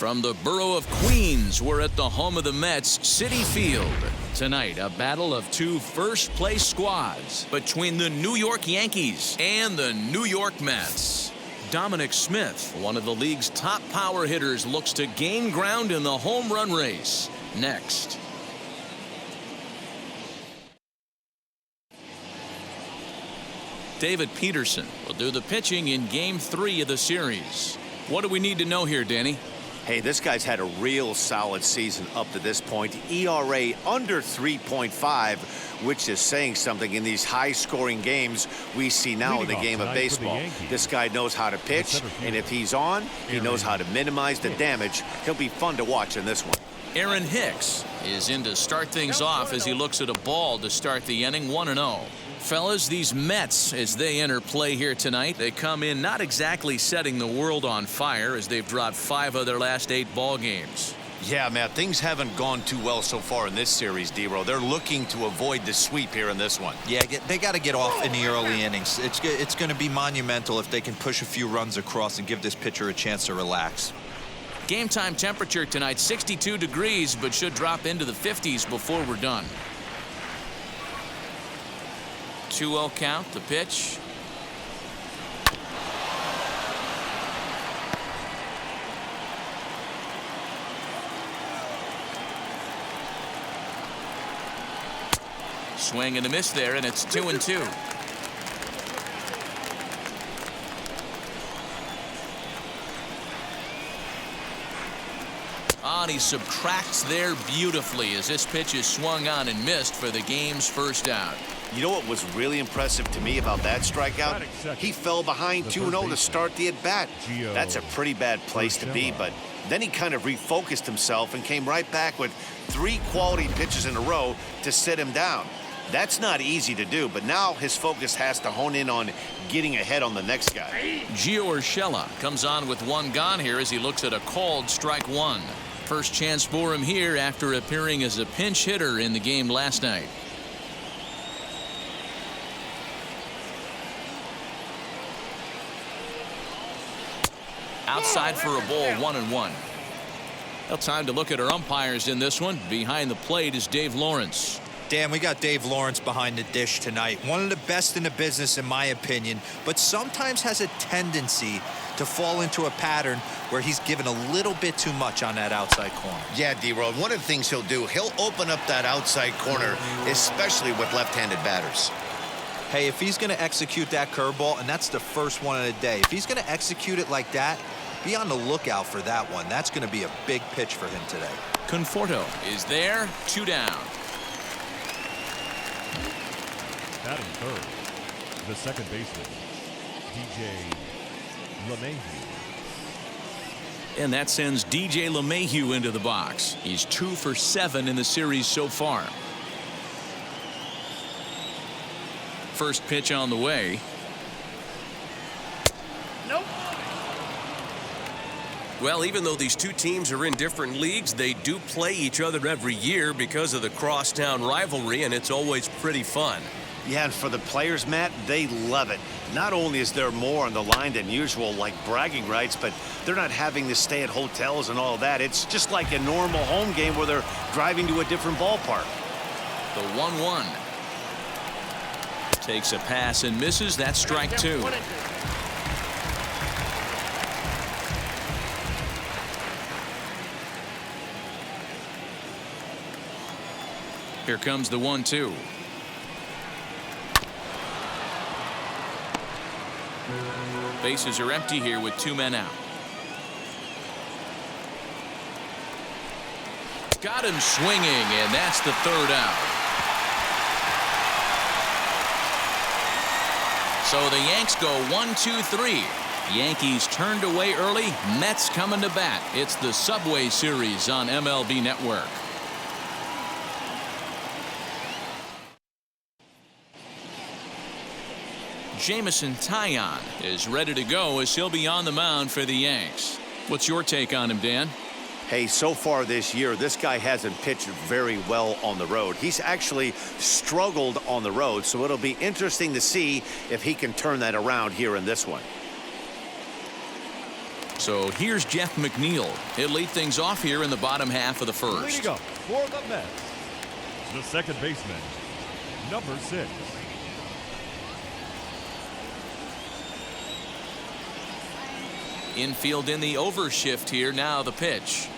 From the borough of Queens, we're at the home of the Mets, Citi Field. Tonight, a battle of two first-place squads between the New York Yankees and the New York Mets. Dominic Smith, one of the league's top power hitters, looks to gain ground in the home run race. Next. David Peterson will do the pitching in Game 3 of the series. What do we need to know here, Danny? Hey, this guy's had a real solid season up to this point. ERA under 3.5, which is saying something in these high-scoring games we see now in the game of baseball. This guy knows how to pitch, and if he's on, he knows how to minimize the damage. He'll be fun to watch in this one. Aaron Hicks is in to start things off as he looks at a ball to start the inning, 1-0. Fellas, these Mets, as they enter play here tonight, they come in not exactly setting the world on fire as they've dropped 5 of their last 8 ball games. Yeah, Matt, things haven't gone too well so far in this series, D-Row. They're looking to avoid the sweep here in this one. Yeah, they got to get off in the early innings. It's going to be monumental if they can push a few runs across and give this pitcher a chance to relax. Game time temperature tonight, 62 degrees, but should drop into the 50s before we're done. 2-0 count, the pitch. Swing and a miss there, and it's 2-2. And he subtracts there beautifully as this pitch is swung on and missed for the game's first out. You know what was really impressive to me about that strikeout? He fell behind 2-0 to start the at-bat. That's a pretty bad place to be, but then he kind of refocused himself and came right back with 3 quality pitches in a row to sit him down. That's not easy to do, but now his focus has to hone in on getting ahead on the next guy. Gio Urshela comes on with 1 gone here as he looks at a called strike 1. First chance for him here after appearing as a pinch hitter in the game last night. Outside for a ball, 1-1. Well, time to look at our umpires in this one. Behind the plate is Dave Lawrence. Dan, we got Dave Lawrence behind the dish tonight. One of the best in the business, in my opinion, but sometimes has a tendency to fall into a pattern where he's given a little bit too much on that outside corner. Yeah, D-Row, one of the things he'll do, he'll open up that outside corner, especially with left-handed batters. Hey, if he's going to execute that curveball, and that's the first one of the day, if he's going to execute it like that, be on the lookout for that one. That's going to be a big pitch for him today. Conforto is there, 2 down. Batting third, the second baseman, DJ LeMahieu. And that sends DJ LeMahieu into the box. He's 2 for 7 in the series so far. First pitch on the way. Nope. Well, even though these two teams are in different leagues, they do play each other every year because of the crosstown rivalry, and it's always pretty fun. Yeah, and for the players, Matt, they love it. Not only is there more on the line than usual, like bragging rights, but they're not having to stay at hotels and all that. It's just like a normal home game where they're driving to a different ballpark. The 1-1. Takes a pass and misses. That's strike 2. Here comes the 1-2. Bases are empty here with 2 men out. Got him swinging, and that's the 3rd out. So the Yanks go 1-2-3. Yankees turned away early. Mets coming to bat. It's the Subway Series on MLB Network. Jameson Taillon is ready to go as he'll be on the mound for the Yanks. What's your take on him, Dan? Hey, so far this year, this guy hasn't pitched very well on the road. He's actually struggled on the road, so it'll be interesting to see if he can turn that around here in this one. So here's Jeff McNeil. He'll lead things off here in the bottom half of the first. Leading up for the Mets, the second baseman, number 6. Infield in the overshift here. Now the pitch.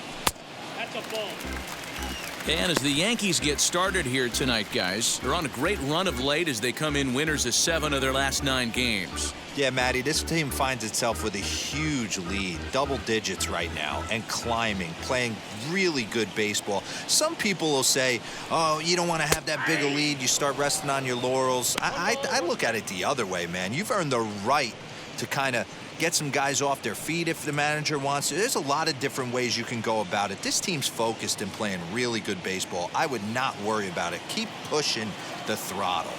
That's a ball. And as the Yankees get started here tonight, guys, they're on a great run of late as they come in winners of 7 of their last 9 games. Yeah, Matty, this team finds itself with a huge lead, double digits right now, and climbing, playing really good baseball. Some people will say, oh, you don't want to have that big a lead, you start resting on your laurels. I look at it the other way, man. You've earned the right to kind of get some guys off their feet if the manager wants to. There's a lot of different ways you can go about it. This team's focused and playing really good baseball. I would not worry about it. Keep pushing the throttle.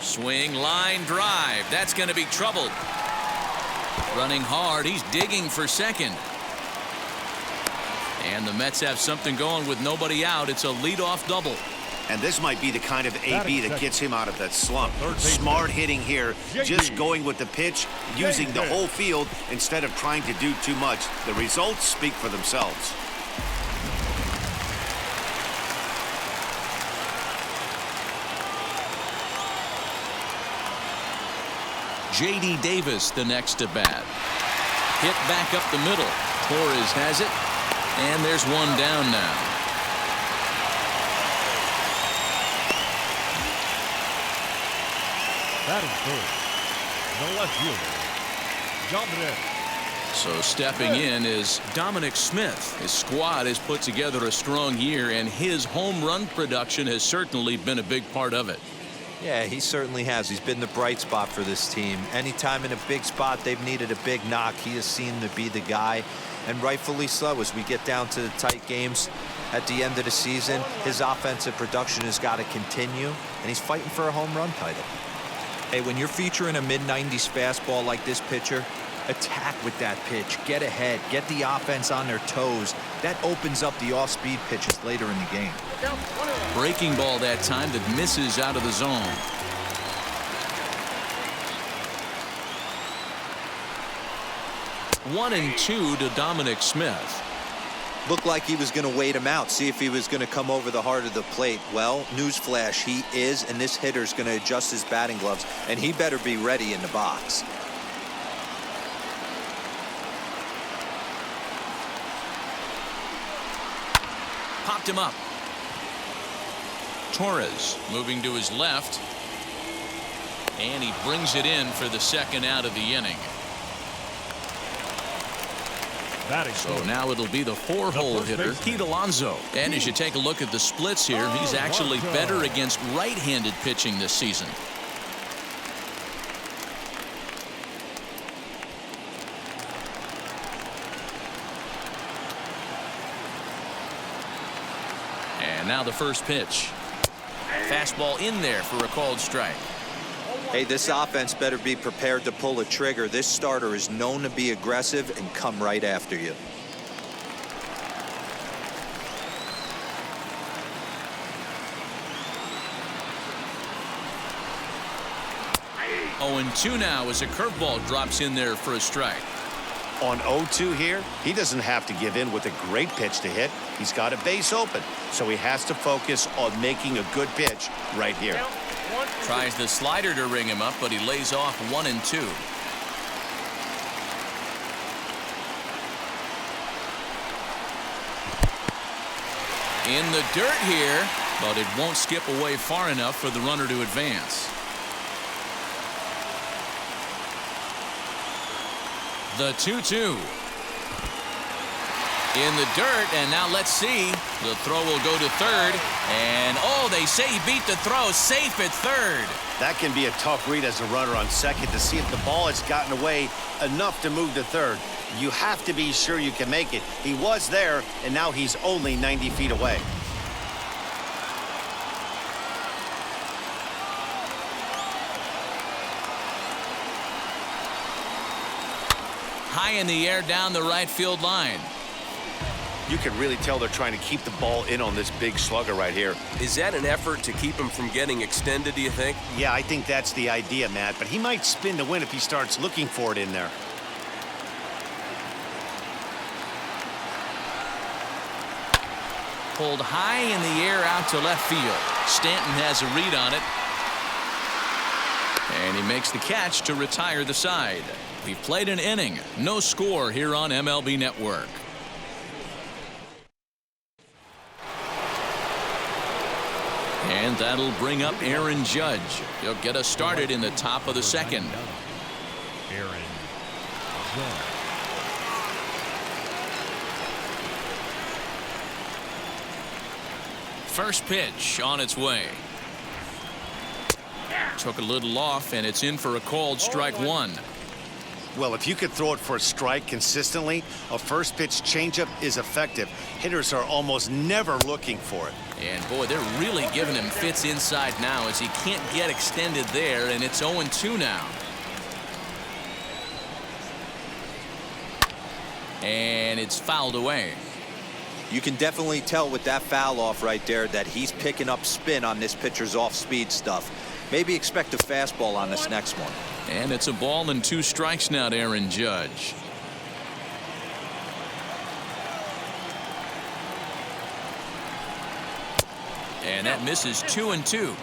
Swing, line, drive. That's going to be trouble. Running hard. He's digging for second. And the Mets have something going with nobody out. It's a leadoff double. And this might be the kind of AB that gets him out of that slump. Smart hitting here, just going with the pitch, using the whole field instead of trying to do too much. The results speak for themselves. J.D. Davis the next to bat. Hit back up the middle. Torres has it. And there's one down now. Batting first, the left fielder, Dominic. So stepping in is Dominic Smith. His squad has put together a strong year, and his home run production has certainly been a big part of it. Yeah, he certainly has. He's been the bright spot for this team. Anytime in a big spot they've needed a big knock, he has seemed to be the guy, and rightfully so. As we get down to the tight games at the end of the season, his offensive production has got to continue, and he's fighting for a home run title. Hey, when you're featuring a mid-90s fastball like this pitcher, attack with that pitch. Get ahead. Get the offense on their toes. That opens up the off-speed pitches later in the game. Breaking ball that time that misses out of the zone. One and two to Dominic Smith. Looked like he was going to wait him out, see if he was going to come over the heart of the plate. Well, newsflash, he is, and this hitter's going to adjust his batting gloves, and he better be ready in the box. Popped him up. Torres moving to his left, and he brings it in for the second out of the inning. So now it'll be the 4-hole hitter, Pete Alonso. And as you take a look at the splits here, he's actually better against right-handed pitching this season. And now the first pitch. Fastball in there for a called strike. Hey, this offense better be prepared to pull a trigger. This starter is known to be aggressive and come right after you. Oh, and 2 now as a curveball drops in there for a strike. On 0-2 here, he doesn't have to give in with a great pitch to hit. He's got a base open, so he has to focus on making a good pitch right here. Tries the slider to ring him up, but he lays off 1 and 2. In the dirt here, but it won't skip away far enough for the runner to advance. The 2-2. In the dirt, and now let's see. The throw will go to third, and oh, they say he beat the throw, safe at third. That can be a tough read as a runner on second to see if the ball has gotten away enough to move to third. You have to be sure you can make it. He was there, and now he's only 90 feet away. High in the air down the right field line. You can really tell they're trying to keep the ball in on this big slugger right here. Is that an effort to keep him from getting extended, do you think? Yeah, I think that's the idea, Matt, but he might spin to win if he starts looking for it in there. Pulled high in the air out to left field. Stanton has a read on it. And he makes the catch to retire the side. We've played an inning. No score here on MLB Network. And that'll bring up Aaron Judge. He'll get us started in the top of the second. Aaron Judge. First pitch on its way. Took a little off, and it's in for a called strike one. Well, if you could throw it for a strike consistently, a first pitch changeup is effective. Hitters are almost never looking for it. And boy, they're really giving him fits inside now as he can't get extended there, and it's 0-2 now. And it's fouled away. You can definitely tell with that foul off right there that he's picking up spin on this pitcher's off-speed stuff. Maybe expect a fastball on this next one. And it's a ball and 2 strikes now to Aaron Judge. And that misses 2-2.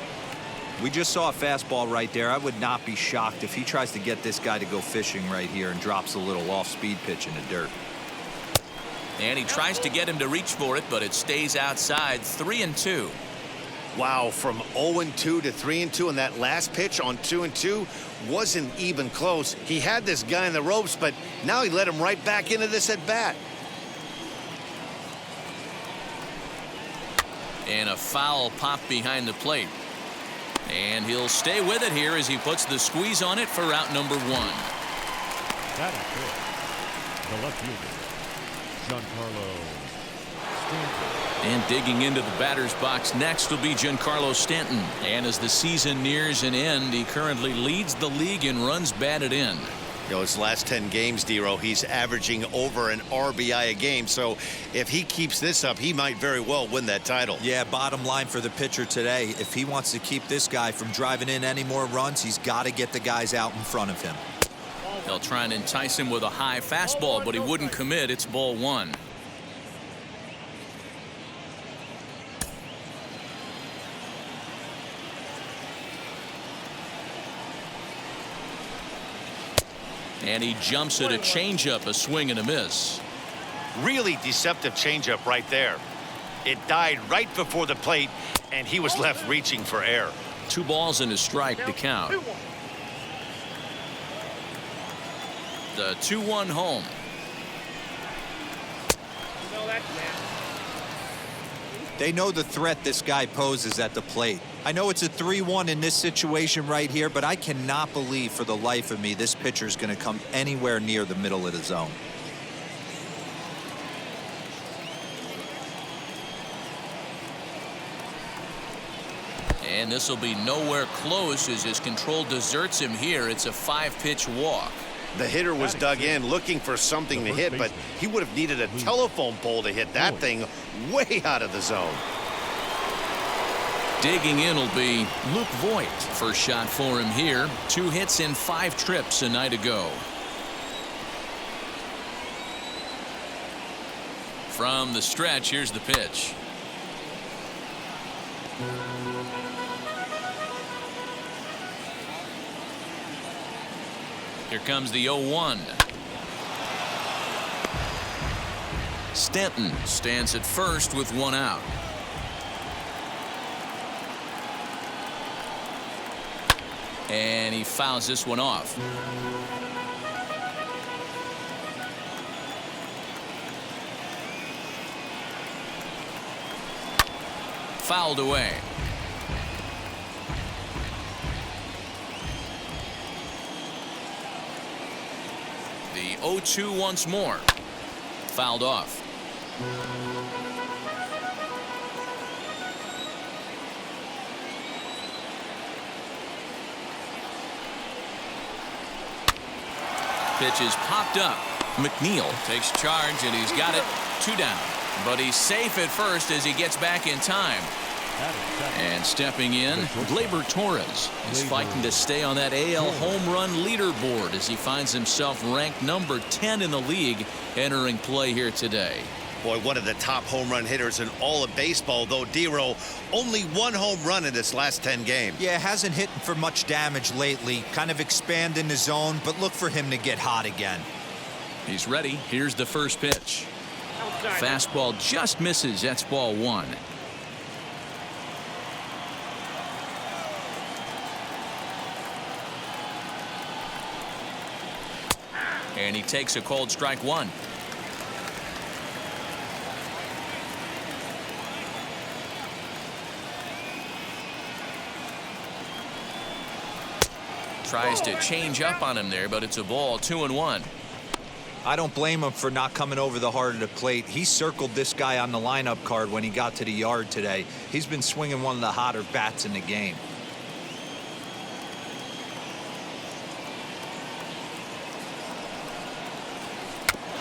We just saw a fastball right there. I would not be shocked if he tries to get this guy to go fishing right here and drops a little off-speed pitch in the dirt. And he tries to get him to reach for it, but it stays outside. 3-2. Wow, from 0-2 to 3-2, and that last pitch on 2-2 wasn't even close. He had this guy in the ropes, but now he let him right back into this at bat. And a foul pop behind the plate. And he'll stay with it here as he puts the squeeze on it for out number 1. That is good. The left fielder, Giancarlo Stanton. And digging into the batter's box next will be Giancarlo Stanton. And as the season nears an end, he currently leads the league in runs batted in. You know, his last 10 games, Dero, he's averaging over an RBI a game. So if he keeps this up, he might very well win that title. Yeah, bottom line for the pitcher today, if he wants to keep this guy from driving in any more runs, he's got to get the guys out in front of him. They'll try and entice him with a high fastball, but he wouldn't commit. It's ball 1. And he jumps at a changeup, a swing and a miss. Really deceptive changeup right there. It died right before the plate, and he was left reaching for air. 2 balls and a strike to count. The 2-1 home. They know the threat this guy poses at the plate. I know it's a 3-1 in this situation right here, but I cannot believe for the life of me this pitcher is going to come anywhere near the middle of the zone. And this will be nowhere close as his control deserts him here. It's a 5-pitch walk. The hitter was dug in looking for something to hit, but he would have needed a telephone pole to hit that thing way out of the zone. Digging in will be Luke Voigt. First shot for him here. 2 hits in 5 trips a night ago. From the stretch, here's the pitch. Here comes the 0-1. Stanton stands at first with 1 out. And he fouls this one off. Fouled away. The 0-2 once more. Fouled off. Pitch is popped up. McNeil takes charge, and he's got it. 2 down. But he's safe at first as he gets back in time. And stepping in, Gleyber Torres is fighting to stay on that AL home run leaderboard as he finds himself ranked number 10 in the league entering play here today. Boy, one of the top home run hitters in all of baseball, though. D-Row, only one home run in this last 10 games. Yeah, hasn't hit for much damage lately. Kind of expanding the zone, but look for him to get hot again. He's ready. Here's the first pitch. Fastball just misses. That's ball one. And he takes a cold strike one. Tries to change up on him there, but it's a ball, 2-1. I don't blame him for not coming over the heart of the plate. He circled this guy on the lineup card when he got to the yard today. He's been swinging one of the hotter bats in the game.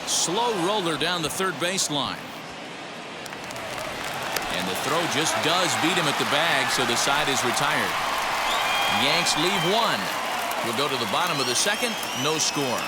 Slow roller down the third baseline. And the throw just does beat him at the bag, so the side is retired. Yanks leave one. We'll go to the bottom of the second. No score.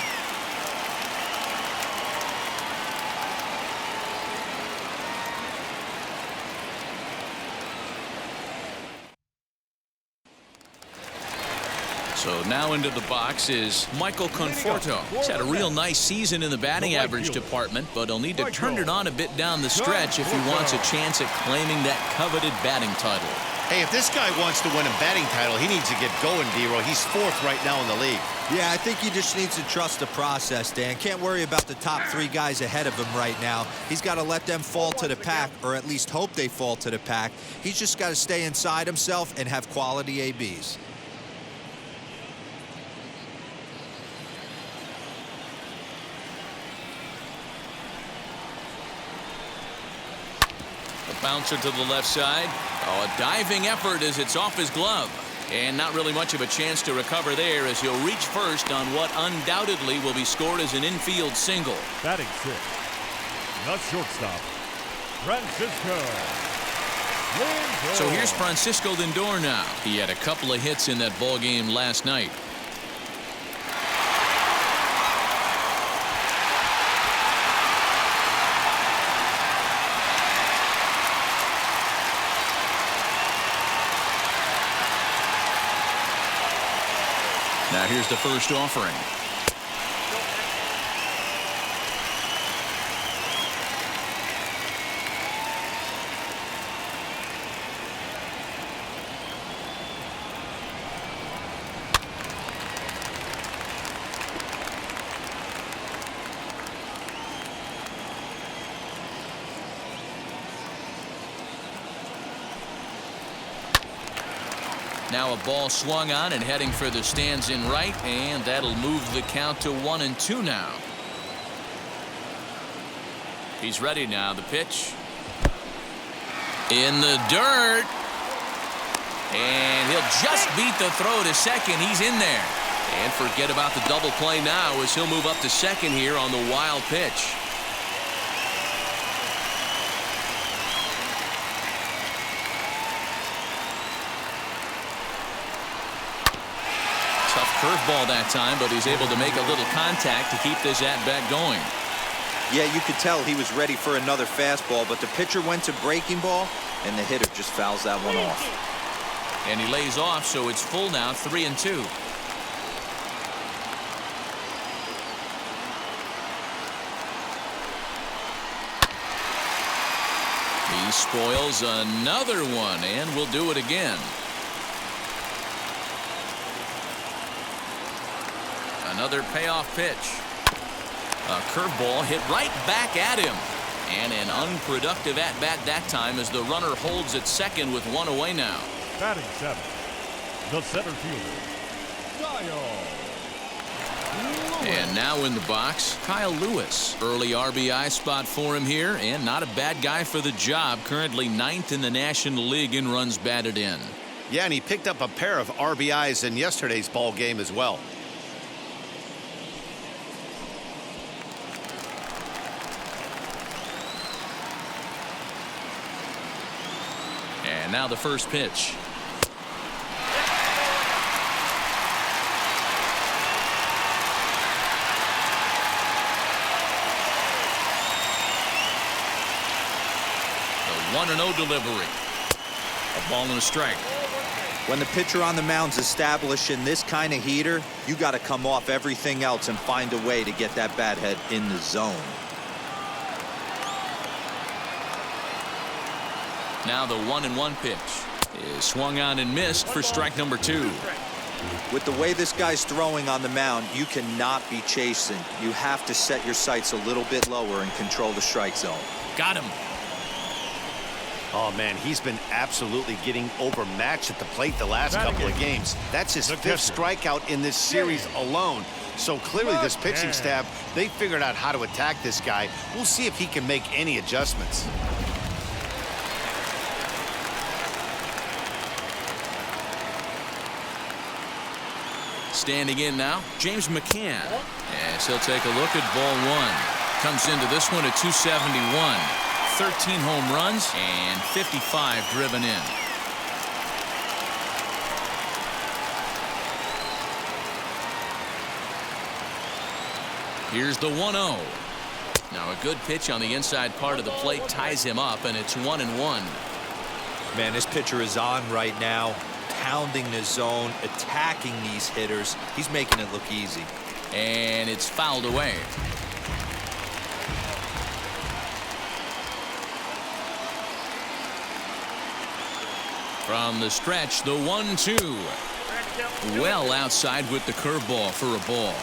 So now into the box is Michael Conforto. He's had a real nice season in the batting average department, but he'll need to turn it on a bit down the stretch if he wants a chance at claiming that coveted batting title. Hey, if this guy wants to win a batting title, he needs to get going, D-Row. He's fourth right now in the league. Yeah, I think he just needs to trust the process, Dan. Can't worry about the top three guys ahead of him right now. He's got to let them fall to the pack, or at least hope they fall to the pack. He's just got to stay inside himself and have quality ABs. Bouncer to the left side. Oh, a diving effort as it's off his glove. And not really much of a chance to recover there as he'll reach first on what undoubtedly will be scored as an infield single. Batting sixth, the shortstop, Francisco Lindor. So here's Francisco Lindor now. He had a couple of hits in that ball game last night. Now here's the first offering. Now a ball swung on and heading for the stands in right, and that'll move the count to 1-2 now. He's ready now. The pitch in the dirt, and he'll just beat the throw to second. He's in there, and forget about the double play now as he'll move up to second here on the wild pitch. Curveball that time, but he's able to make a little contact to keep this at-bat going. Yeah, you could tell he was ready for another fastball, but the pitcher went to breaking ball, and the hitter just fouls that one off. And he lays off, so it's full now, 3-2. He spoils another one, and will do it again. Another payoff pitch. A curveball hit right back at him. And an unproductive at-bat that time as the runner holds at second with one away now. Batting seventh, the center fielder, Kyle. And now in the box, Kyle Lewis. Early RBI spot for him here, and not a bad guy for the job. Currently 9th in the National League in runs batted in. Yeah, and he picked up a pair of RBIs in yesterday's ball game as well. And now the first pitch. The 1-0 delivery. A ball and a strike. When the pitcher on the mound's establishing this kind of heater, you got to come off everything else and find a way to get that bat head in the zone. Now the 1-1 pitch is swung on and missed for strike number 2. With the way this guy's throwing on the mound, you cannot be chasing. You have to set your sights a little bit lower and control the strike zone. Got him. Oh, man, he's been absolutely getting overmatched at the plate the last couple of games. That's his 5th strikeout in this series alone. So clearly this pitching staff, they figured out how to attack this guy. We'll see if he can make any adjustments. Standing in now, James McCann. As he'll take a look at ball 1. Comes into this one at 271. 13 home runs and 55 driven in. Here's the 1-0. Now a good pitch on the inside part of the plate ties him up, and it's 1-1. Man, this pitcher is on right now, pounding the zone, attacking these hitters. He's making it look easy. And it's fouled away. From the stretch, the 1-2. Well outside with the curveball for a ball.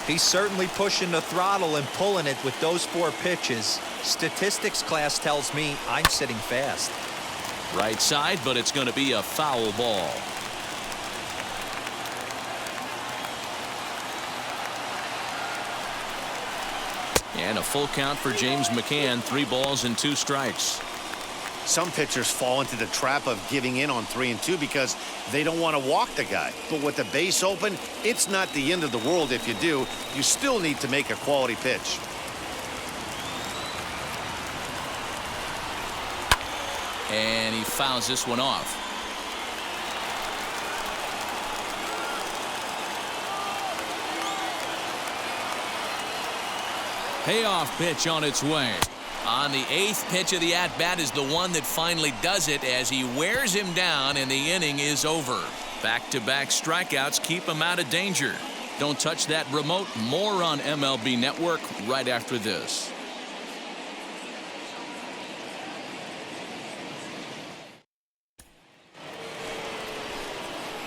He's certainly pushing the throttle and pulling it with those 4 pitches. Statistics class tells me I'm sitting fast. Right side, but it's going to be a foul ball. And a full count for James McCann. 3 balls and 2 strikes. Some pitchers fall into the trap of giving in on 3 and 2 because they don't want to walk the guy. But with the base open, it's not the end of the world if you do. You still need to make a quality pitch. And he fouls this one off. Payoff pitch on its way. On the 8th pitch of the at-bat is the one that finally does it as he wears him down and the inning is over. Back-to-back strikeouts keep him out of danger. Don't touch that remote. More on MLB Network right after this.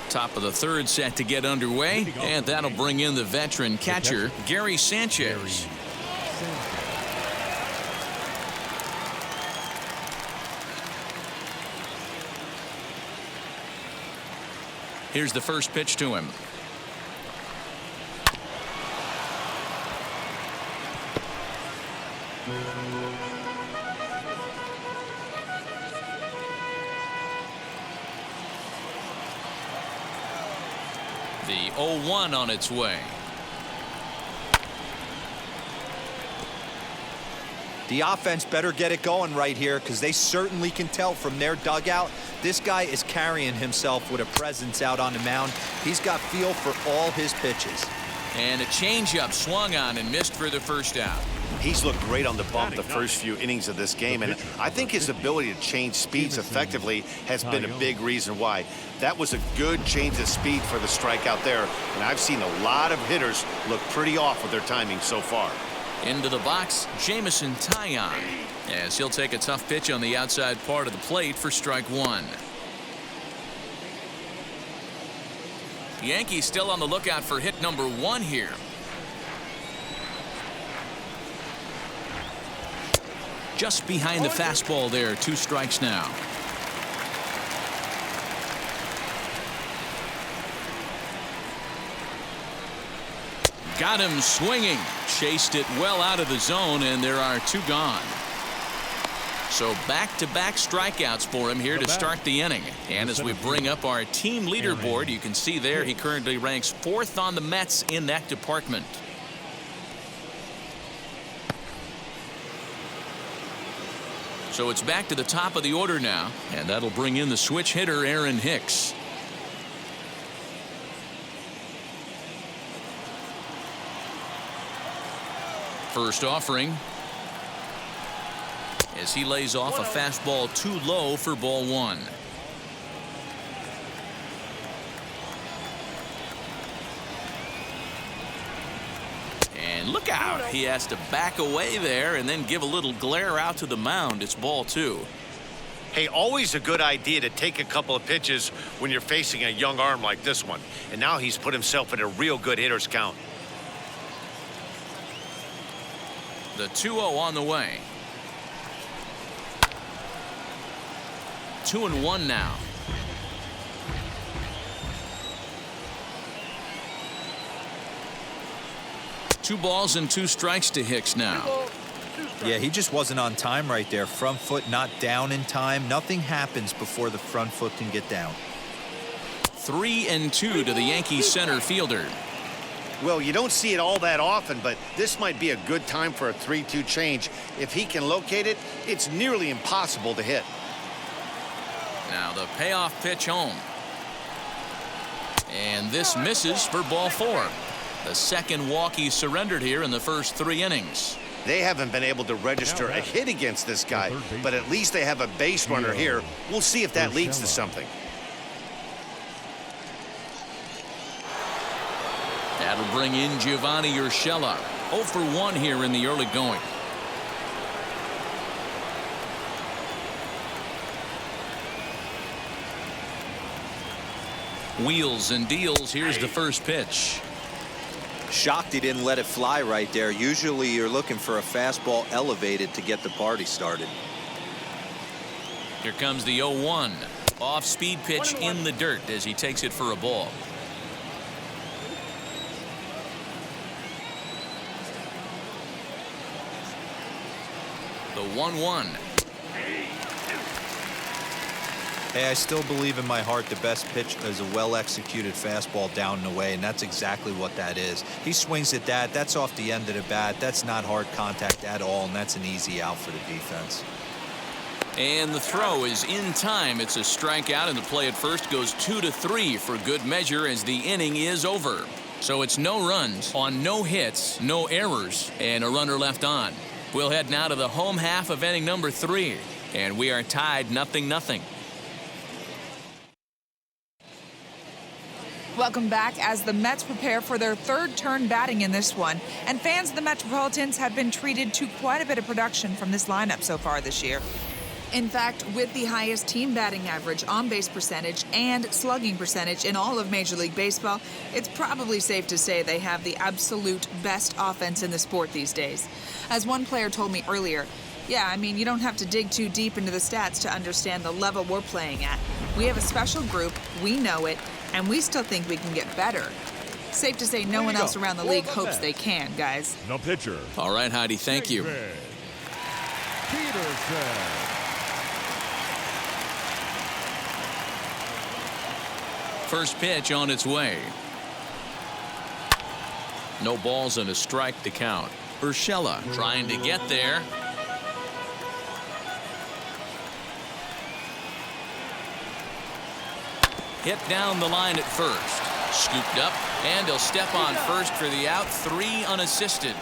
Top of the 3rd set to get underway, and that'll bring in the veteran catcher, Gary Sanchez. Here's the first pitch to him. The 0-1 on its way. The offense better get it going right here because they certainly can tell from their dugout this guy is carrying himself with a presence out on the mound. He's got feel for all his pitches. And a changeup swung on and missed for the first out. He's looked great on the bump the first few innings of this game, and I think his ability to change speeds effectively has been a big reason why. That was a good change of speed for the strikeout there, and I've seen a lot of hitters look pretty off with their timing so far. Into the box, Jamison Taillon, as he'll take a tough pitch on the outside part of the plate for strike 1. Yankees still on the lookout for hit number 1 here. Just behind the fastball there. 2 strikes now. Got him swinging. Chased it well out of the zone, and there are 2 gone. So back-to-back strikeouts for him here to start the inning. And as we bring up our team leaderboard, you can see there he currently ranks 4th on the Mets in that department. So it's back to the top of the order now, and that'll bring in the switch hitter, Aaron Hicks. First offering as he lays off a fastball too low for ball one. And look out. He has to back away there and then give a little glare out to the mound. It's ball two. Hey, always a good idea to take a couple of pitches when you're facing a young arm like this one. And now he's put himself in a real good hitter's count. The 2-0 on the way. 2-1 now. 2 balls and 2 strikes to Hicks now. Yeah, he just wasn't on time right there. Front foot not down in time. Nothing happens before the front foot can get down. 3-2 to the Yankees center fielder. Well, you don't see it all that often, but this might be a good time for a 3-2 change. If he can locate it, it's nearly impossible to hit. Now the payoff pitch home. And this misses for ball 4. The second walk he surrendered here in the first 3 innings. They haven't been able to register a hit against this guy, but at least they have a base runner here. We'll see if that leads to something. That'll bring in Giovanni Urshela. 0 for 1 here in the early going. Wheels and deals. Here's the first pitch. Shocked he didn't let it fly right there. Usually you're looking for a fastball elevated to get the party started. Here comes the 0-1. Off-speed pitch in the dirt as he takes it for a ball. The 1-1. Hey, I still believe in my heart the best pitch is a well-executed fastball down and away, and that's exactly what that is. He swings at that. That's off the end of the bat. That's not hard contact at all, and that's an easy out for the defense. And the throw is in time. It's a strikeout, and the play at first goes 2-3 for good measure as the inning is over. So it's no runs on no hits, no errors, and a runner left on. We'll head now to the home half of inning number 3, and we are tied 0-0. Welcome back as the Mets prepare for their 3rd turn batting in this one. And fans of the Metropolitans have been treated to quite a bit of production from this lineup so far this year. In fact, with the highest team batting average, on-base percentage, and slugging percentage in all of Major League Baseball, it's probably safe to say they have the absolute best offense in the sport these days. As one player told me earlier, yeah, I mean, you don't have to dig too deep into the stats to understand the level we're playing at. We have a special group, we know it, and we still think we can get better. Safe to say no one else around the league hopes they can, guys. The pitcher. All right, Heidi, thank you. Peterson. First pitch on its way. No balls and a strike to count. Urshela trying to get there. Hit down the line at first. Scooped up, and he'll step on first for the out. 3 unassisted.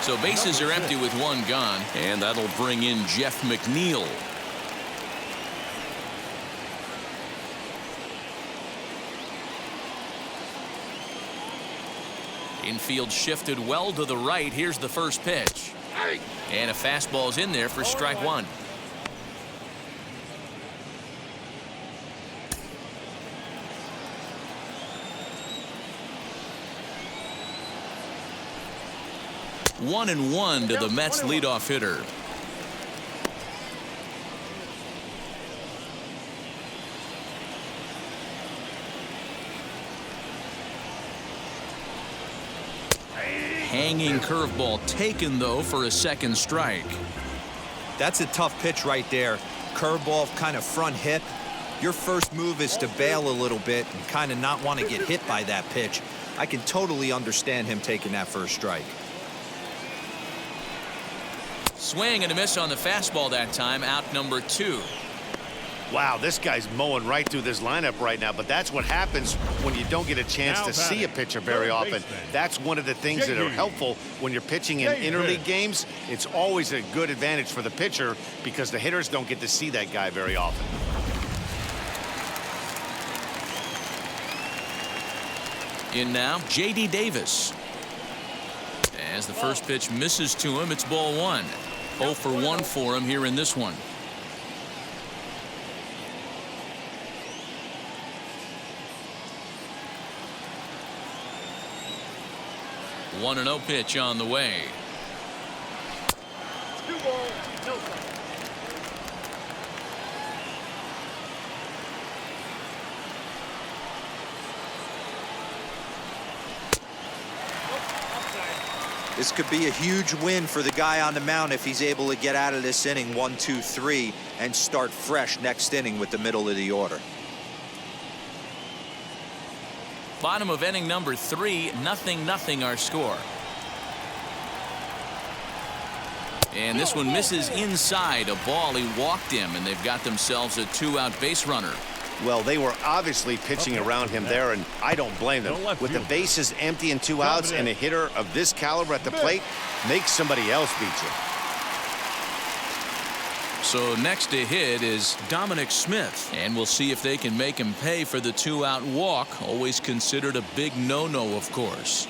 So bases are empty with 1 gone, and that'll bring in Jeff McNeil. Infield shifted well to the right. Here's the first pitch. And a fastball's in there for strike 1. One and 1 to the Mets leadoff hitter. Hanging curveball taken, though, for a 2nd strike. That's a tough pitch right there. Curveball, kind of front hip. Your first move is to bail a little bit and kind of not want to get hit by that pitch. I can totally understand him taking that first strike. Swing and a miss on the fastball that time, out number 2. Wow, this guy's mowing right through this lineup right now, but that's what happens when you don't get a chance to see a pitcher very often. That's one of the things that are helpful when you're pitching in interleague games. It's always a good advantage for the pitcher because the hitters don't get to see that guy very often. In now, J.D. Davis. As the first pitch misses to him, it's ball 1. 0 for 1 for him here in this one. 1-0 pitch on the way. 2 balls, no strikes. This could be a huge win for the guy on the mound if he's able to get out of this inning 1, 2, 3 and start fresh next inning with the middle of the order. Bottom of inning number 3, 0-0 our score. And this one misses inside. A ball, he walked him, and they've got themselves a 2-out base runner. Well, they were obviously pitching around him there, and I don't blame them. With the bases empty and 2 outs and a hitter of this caliber at the plate, make somebody else beat you. So next to hit is Dominic Smith, and we'll see if they can make him pay for the 2-out walk. Always considered a big no-no, of course.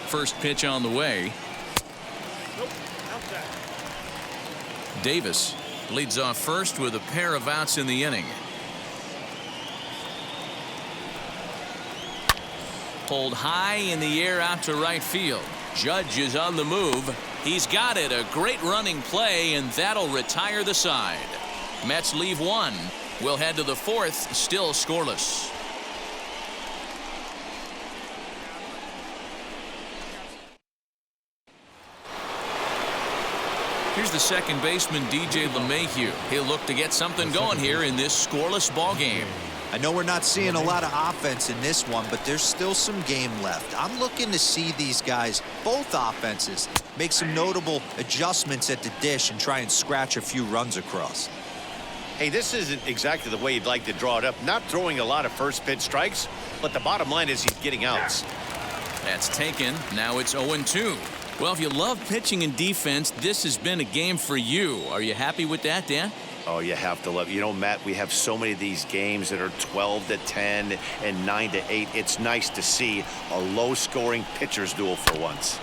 First pitch on the way. Davis leads off first with a pair of outs in the inning. Pulled high in the air out to right field. Judge is on the move. He's got it. A great running play, and that'll retire the side. Mets leave 1. We'll head to the 4th, still scoreless. Here's the second baseman, DJ LeMahieu. He'll look to get something going here in this scoreless ball game. I know we're not seeing a lot of offense in this one, but there's still some game left. I'm looking to see these guys, both offenses, make some notable adjustments at the dish and try and scratch a few runs across. Hey, this isn't exactly the way you'd like to draw it up. Not throwing a lot of first pitch strikes, but the bottom line is he's getting outs. That's taken. Now it's 0-2. Well, if you love pitching and defense, this has been a game for you. Are you happy with that, Dan? Oh, you have to love. You know, Matt, we have so many of these games that are 12-10 and 9-8. It's nice to see a low-scoring pitcher's duel for once.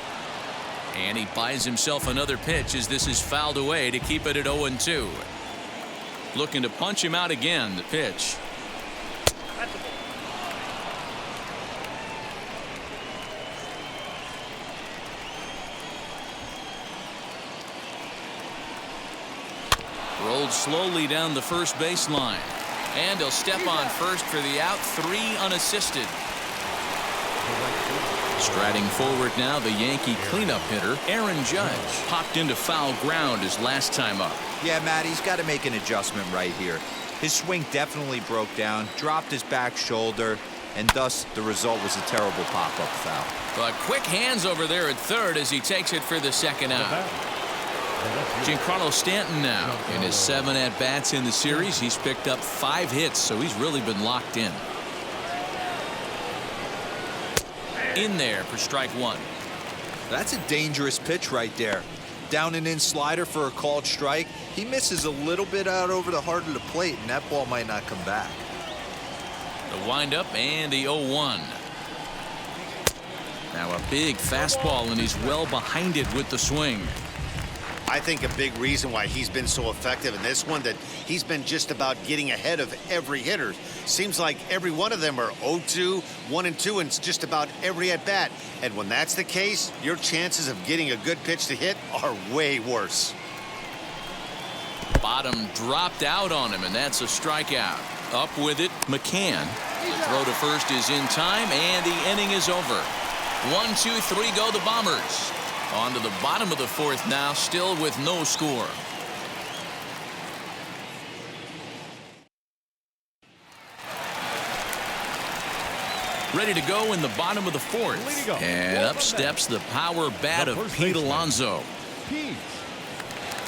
And he buys himself another pitch as this is fouled away to keep it at 0-2. Looking to punch him out again. The pitch. That's a ball. Rolled slowly down the first baseline. And he'll step on first for the out. 3 unassisted. Striding forward now, the Yankee cleanup hitter, Aaron Judge. Popped into foul ground his last time up. Yeah, Matt, he's got to make an adjustment right here. His swing definitely broke down, dropped his back shoulder, and thus the result was a terrible pop-up foul. But quick hands over there at third as he takes it for the second out. Giancarlo Stanton now in his 7 at-bats in the series. He's picked up 5 hits, so he's really been locked in. In there for strike 1. That's a dangerous pitch right there. Down and in slider for a called strike. He misses a little bit out over the heart of the plate, and that ball might not come back. The windup and the 0-1. Now a big fastball, and he's well behind it with the swing. I think a big reason why he's been so effective in this one, that he's been just about getting ahead of every hitter. Seems like every one of them are 0-2, 1-2, and just about every at-bat. And when that's the case, your chances of getting a good pitch to hit are way worse. Bottom dropped out on him, and that's a strikeout. Up with it, McCann. The throw to first is in time, and the inning is over. 1, 2, 3 go the Bombers. On to the bottom of the 4th now, still with no score. Ready to go in the bottom of the fourth. And up steps the power bat of Pete Alonso. Pete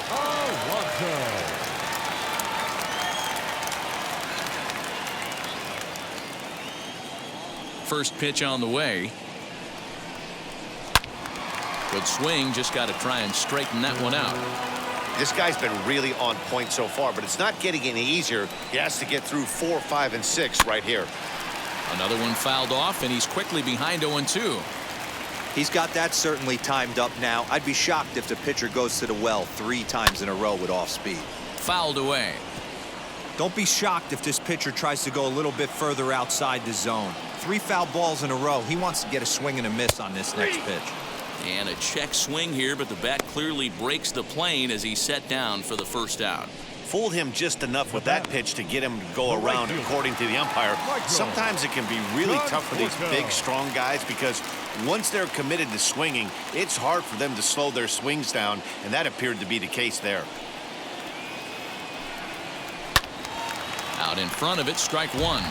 Alonso. First pitch on the way. Good swing, just got to try and straighten that one out. This guy's been really on point so far, but it's not getting any easier. He has to get through 4, 5, and 6 right here. Another one fouled off, and he's quickly behind 0-2. He's got that certainly timed up now. I'd be shocked if the pitcher goes to the well 3 times in a row with off speed. Fouled away. Don't be shocked if this pitcher tries to go a little bit further outside the zone. 3 foul balls in a row. He wants to get a swing and a miss on this next pitch. And a check swing here, but the bat clearly breaks the plane as he's set down for the first out. Fooled him just enough with that pitch to get him to go around, according to the umpire. Sometimes it can be really tough for these big, strong guys because once they're committed to swinging, it's hard for them to slow their swings down, and that appeared to be the case there. Out in front of it, strike one.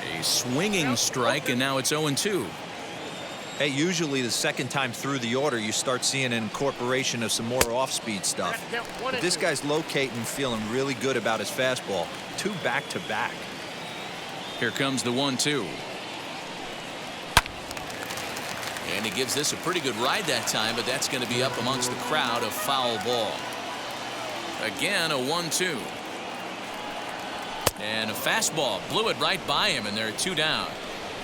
A swinging strike, and now it's 0-2. Hey, usually the second time through the order, you start seeing an incorporation of some more off-speed stuff. But this guy's locating, feeling really good about his fastball. 2 back-to-back. Here comes the 1-2. And he gives this a pretty good ride that time, but that's going to be up amongst the crowd, a foul ball. Again, a 1-2. And a fastball blew it right by him, and they're 2 down.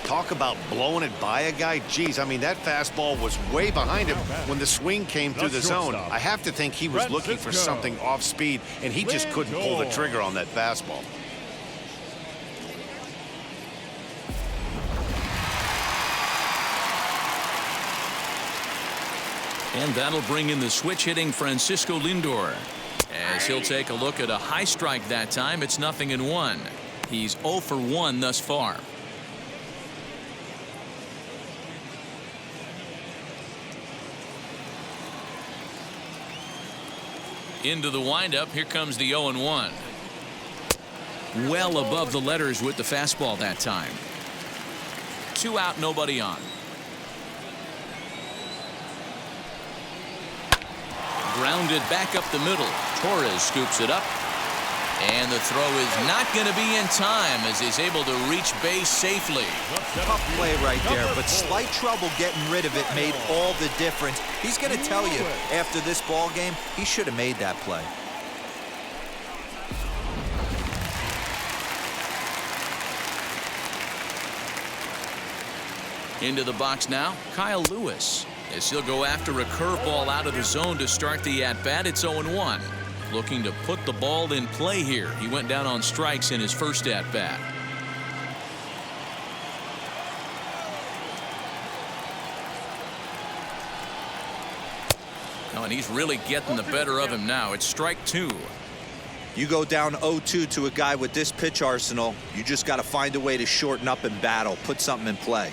Talk about blowing it by a guy. Geez, I mean, that fastball was way behind him when the swing came through the zone. I have to think he was looking for something off speed, and he just couldn't pull the trigger on that fastball. And that'll bring in the switch-hitting Francisco Lindor. As he'll take a look at a high strike that time, it's 0-1. He's 0 for 1 thus far. Into the windup, here comes the 0-1. Well above the letters with the fastball that time. 2 out, nobody on. Grounded back up the middle. Torres scoops it up. And the throw is not going to be in time as he's able to reach base safely. Tough play right there, but slight trouble getting rid of it made all the difference. He's going to tell you after this ball game, he should have made that play. Into the box now, Kyle Lewis. As he'll go after a curveball out of the zone to start the at-bat, it's 0-1. Looking to put the ball in play here. He went down on strikes in his first at-bat. Oh, and he's really getting the better of him now. It's strike 2. You go down 0-2 to a guy with this pitch arsenal, you just got to find a way to shorten up and battle, put something in play.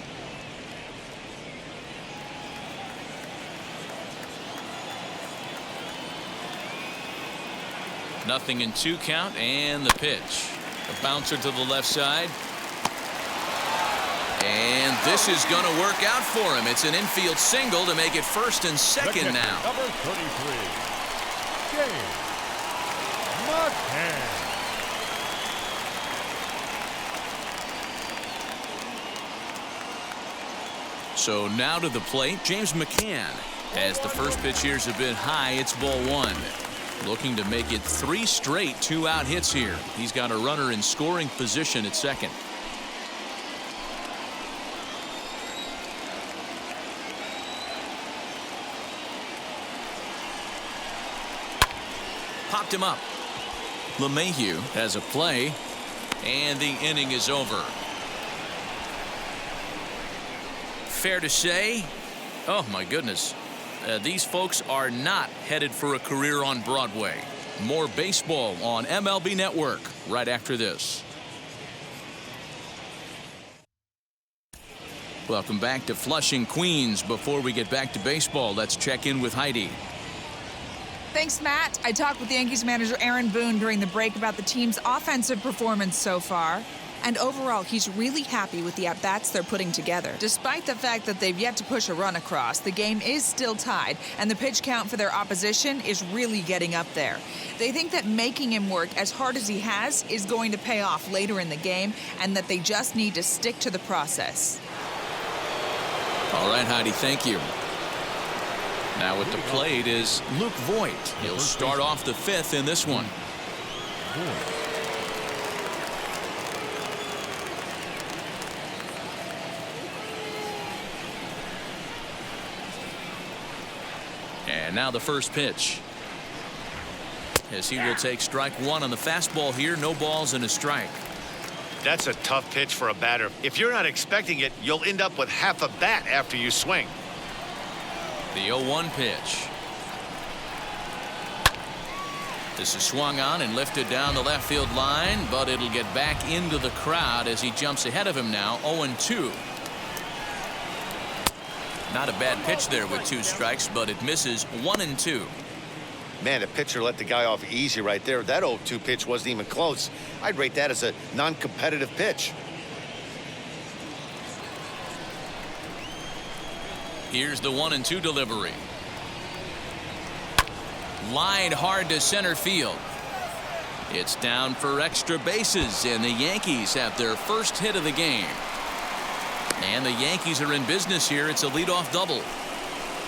Nothing in 2 count, and the pitch. A bouncer to the left side. And this is going to work out for him. It's an infield single to make it first and second now. Number 33, James McCann. So now to the plate, James McCann. As the first pitch here's a bit high, it's ball 1. Looking to make it 3 straight 2-out hits here. He's got a runner in scoring position at second. Popped him up. LeMahieu has a play, and the inning is over. Fair to say, oh my goodness, these folks are not headed for a career on Broadway. More baseball on MLB Network right after this. Welcome back to Flushing, Queens. Before we get back to baseball, let's check in with Heidi. Thanks, Matt. I talked with Yankees manager Aaron Boone during the break about the team's offensive performance so far. And overall, he's really happy with the at-bats they're putting together. Despite the fact that they've yet to push a run across, the game is still tied, and the pitch count for their opposition is really getting up there. They think that making him work as hard as he has is going to pay off later in the game, and that they just need to stick to the process. All right, Heidi, thank you. Now at the plate is Luke Voit. He'll start off the fifth in this one. And now the first pitch. As he will take strike one on the fastball here. No balls and a strike. That's a tough pitch for a batter. If you're not expecting it, you'll end up with half a bat after you swing. The 0-1 pitch. This is swung on and lifted down the left field line, but it'll get back into the crowd as he jumps ahead of him now. 0-2. Not a bad pitch there with 2 strikes, but it misses. 1-2. Man, the pitcher let the guy off easy right there. That 0-2 pitch wasn't even close. I'd rate that as a non-competitive pitch. Here's the 1-2 delivery. Line hard to center field. It's down for extra bases, and the Yankees have their first hit of the game. And the Yankees are in business here. It's a leadoff double.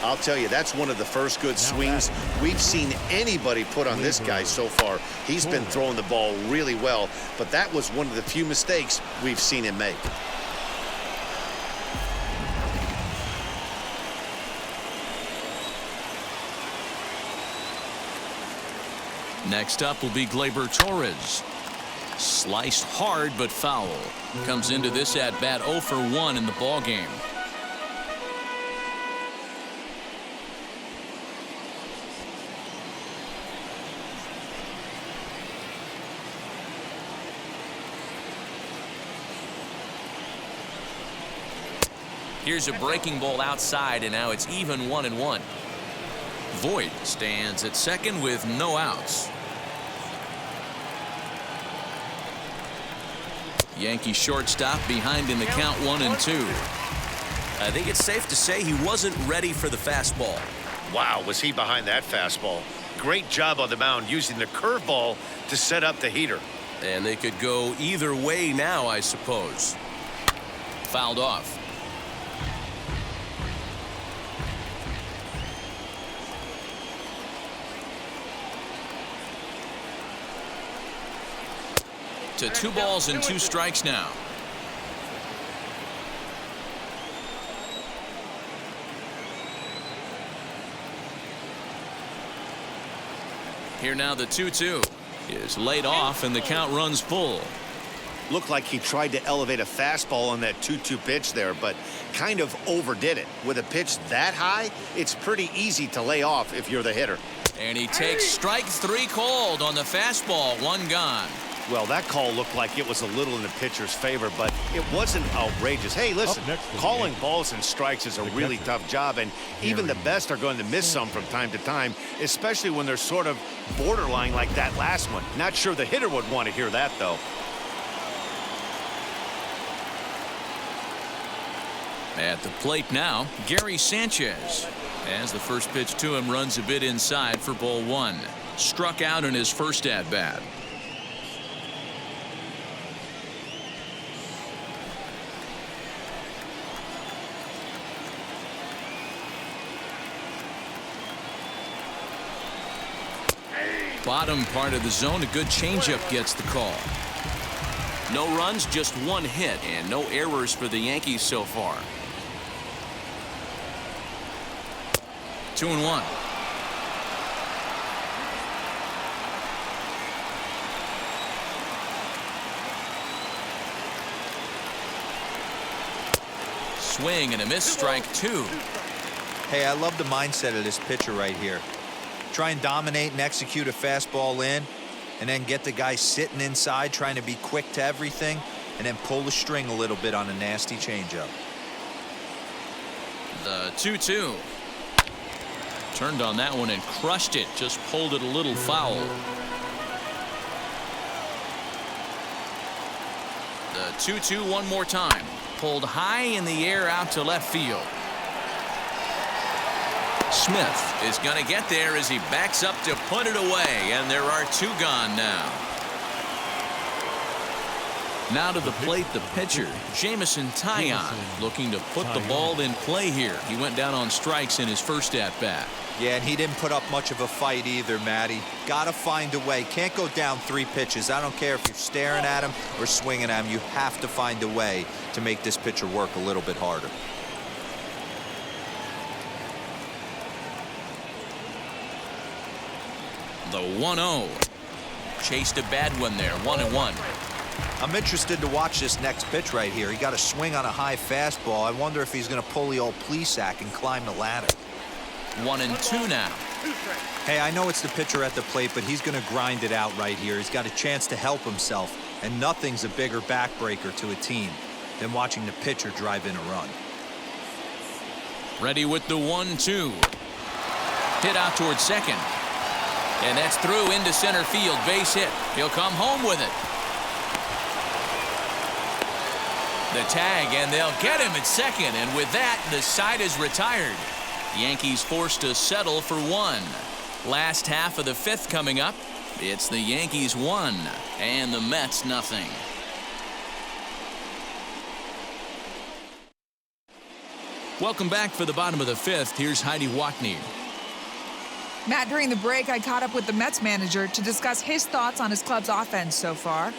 I'll tell you, that's one of the first good swings we've seen anybody put on this guy so far. He's been throwing the ball really well, but that was one of the few mistakes we've seen him make. Next up will be Gleyber Torres. Sliced hard but foul. Comes into this at bat 0 for 1 in the ball game. Here's a breaking ball outside, and now it's even 1-1. Voit stands at second with no outs. Yankee shortstop behind in the count 1-2. I think it's safe to say he wasn't ready for the fastball. Wow, was he behind that fastball. Great job on the mound using the curveball to set up the heater. And they could go either way now, I suppose. Fouled off. To 2 balls and 2 strikes now. Here now the 2-2 is laid off and the count runs full. Looked like he tried to elevate a fastball on that 2-2 pitch there, but kind of overdid it. With a pitch that high, it's pretty easy to lay off if you're the hitter. And he takes strike 3 called on the fastball. 1 gone. Well, that call looked like it was a little in the pitcher's favor, but it wasn't outrageous. Hey, listen, calling balls and strikes is a really tough job, and even the best are going to miss some from time to time, especially when they're sort of borderline like that last one. Not sure the hitter would want to hear that, though. At the plate now, Gary Sanchez. As the first pitch to him runs a bit inside for ball 1. Struck out in his first at-bat. Bottom part of the zone, a good changeup gets the call. No runs, just 1 hit, and no errors for the Yankees so far. 2-1. Swing and a miss, strike 2. Hey, I love the mindset of this pitcher right here. Try and dominate and execute a fastball in, and then get the guy sitting inside trying to be quick to everything, and then pull the string a little bit on a nasty changeup. The 2-2. Turned on that one and crushed it. Just pulled it a little foul. The 2-2 one more time. Pulled high in the air out to left field. Smith is going to get there as he backs up to put it away, and there are two gone now. Now to the plate, the pitcher, Jameson Taillon, looking to put the ball in play here. He went down on strikes in his first at-bat. Yeah, and he didn't put up much of a fight either, Matty. Got to find a way. Can't go down 3 pitches. I don't care if you're staring at him or swinging at him. You have to find a way to make this pitcher work a little bit harder. The 1-0. Chased a bad one there, 1-1. I'm interested to watch this next pitch right here. He got a swing on a high fastball. I wonder if he's going to pull the old Plesac and climb the ladder. 1-2 now. Hey, I know it's the pitcher at the plate, but he's going to grind it out right here. He's got a chance to help himself, and nothing's a bigger backbreaker to a team than watching the pitcher drive in a run. Ready with the 1-2. Hit out towards second. And that's through into center field. Base hit. He'll come home with it. The tag, and they'll get him at second. And with that, the side is retired. Yankees forced to settle for 1. Last half of the 5th coming up. It's the Yankees 1 and the Mets nothing. Welcome back for the bottom of the 5th. Here's Heidi Watney. Matt, during the break, I caught up with the Mets manager to discuss his thoughts on his club's offense so far.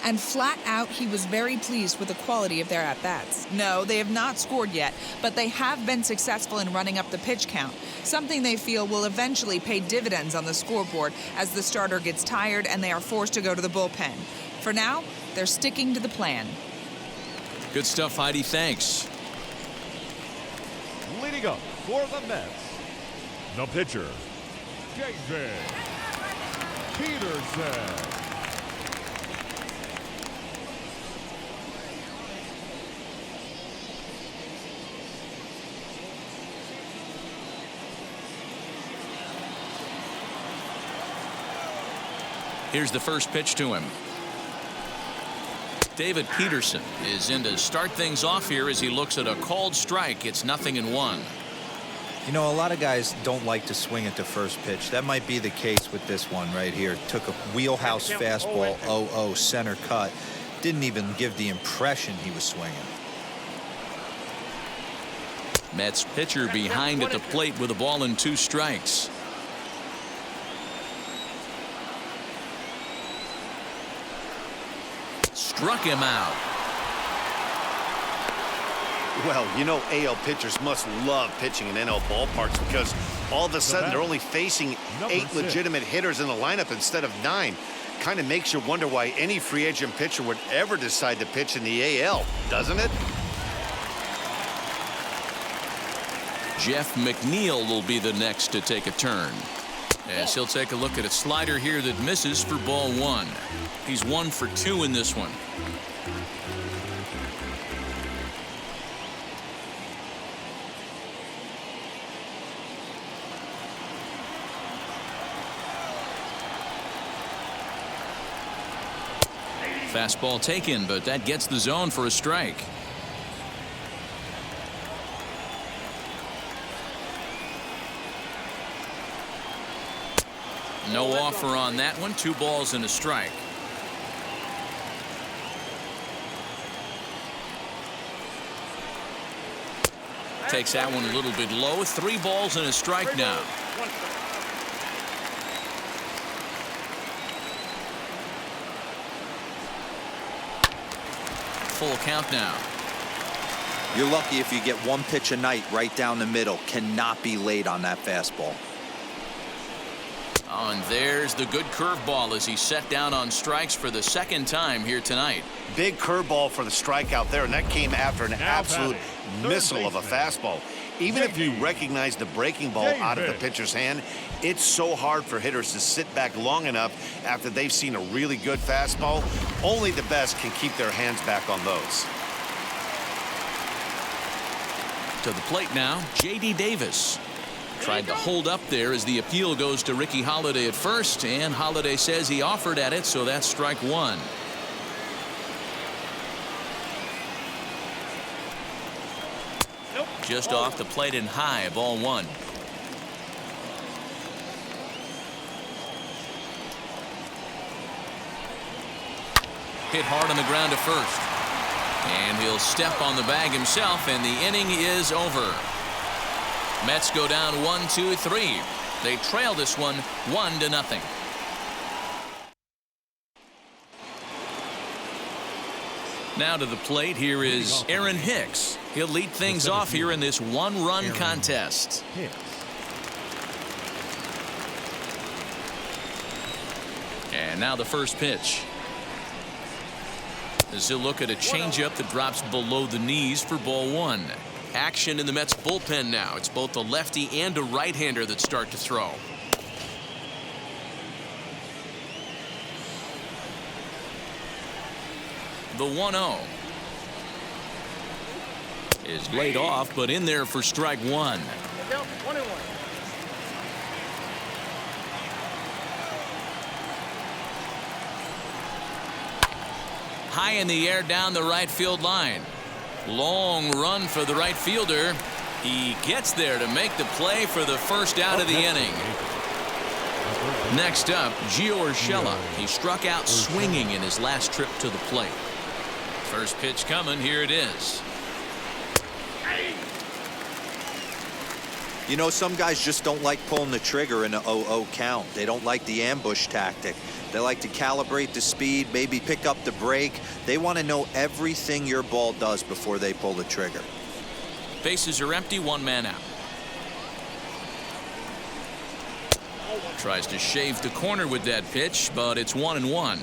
And flat out, he was very pleased with the quality of their at-bats. No, they have not scored yet, but they have been successful in running up the pitch count, something they feel will eventually pay dividends on the scoreboard as the starter gets tired and they are forced to go to the bullpen. For now, they're sticking to the plan. Good stuff, Heidi. Thanks. Leading up for the Mets, the pitcher, J.J. Peterson. Here's the first pitch to him. David Peterson is in to start things off here as he looks at a called strike. It's 0-1. You know, a lot of guys don't like to swing at the first pitch. That might be the case with this one right here. Took a wheelhouse fastball, 0-0 center cut. Didn't even give the impression he was swinging. Mets pitcher behind at the plate with a ball and 2 strikes. Struck him out. Well, you know, AL pitchers must love pitching in NL ballparks because all of a sudden they're only facing 8 legitimate hitters in the lineup instead of 9. Kind of makes you wonder why any free agent pitcher would ever decide to pitch in the AL, doesn't it? Jeff McNeil will be the next to take a turn, as he'll take a look at a slider here that misses for ball 1. He's 1 for 2 in this one. Fastball taken, but that gets the zone for a strike. No offer on that one. 2 balls and a strike. Takes that one a little bit low. 3 balls and a strike now. Full count now. You're lucky if you get 1 pitch a night right down the middle. Cannot be late on that fastball. Oh, and there's the good curveball as he set down on strikes for the 2nd time here tonight. Big curveball for the strikeout there, and that came after an absolute missile of a fastball. Even if you recognize the breaking ball out of the pitcher's hand, it's so hard for hitters to sit back long enough after they've seen a really good fastball. Only the best can keep their hands back on those. To the plate now, J.D. Davis. Tried to hold up there as the appeal goes to Ricky Holiday at first, and Holiday says he offered at it, so that's strike one. Just off the plate and high, ball one. Hit hard on the ground to first. And he'll step on the bag himself, and the inning is over. Mets go down 1-2-3. They trail this one 1-0. Now to the plate, here is Aaron Hicks. He'll lead things off here in this one-run contest. And now the first pitch. As he'll look at a changeup that drops below the knees for ball one. Action in the Mets bullpen now. It's both a lefty and a right-hander that start to throw. The 1-0 is laid off, but in there for strike one. 1-1. High in the air down the right field line. Long run for the right fielder. He gets there to make the play for the first out of the inning. Next up, Gio Urshela. He struck out swinging in his last trip to the plate. First pitch coming. Here it is. You know, some guys just don't like pulling the trigger in an 0-0 count. They don't like the ambush tactic. They like to calibrate the speed, maybe pick up the brake. They want to know everything your ball does before they pull the trigger. Bases are empty, one man out. Tries to shave the corner with that pitch, but it's 1-1.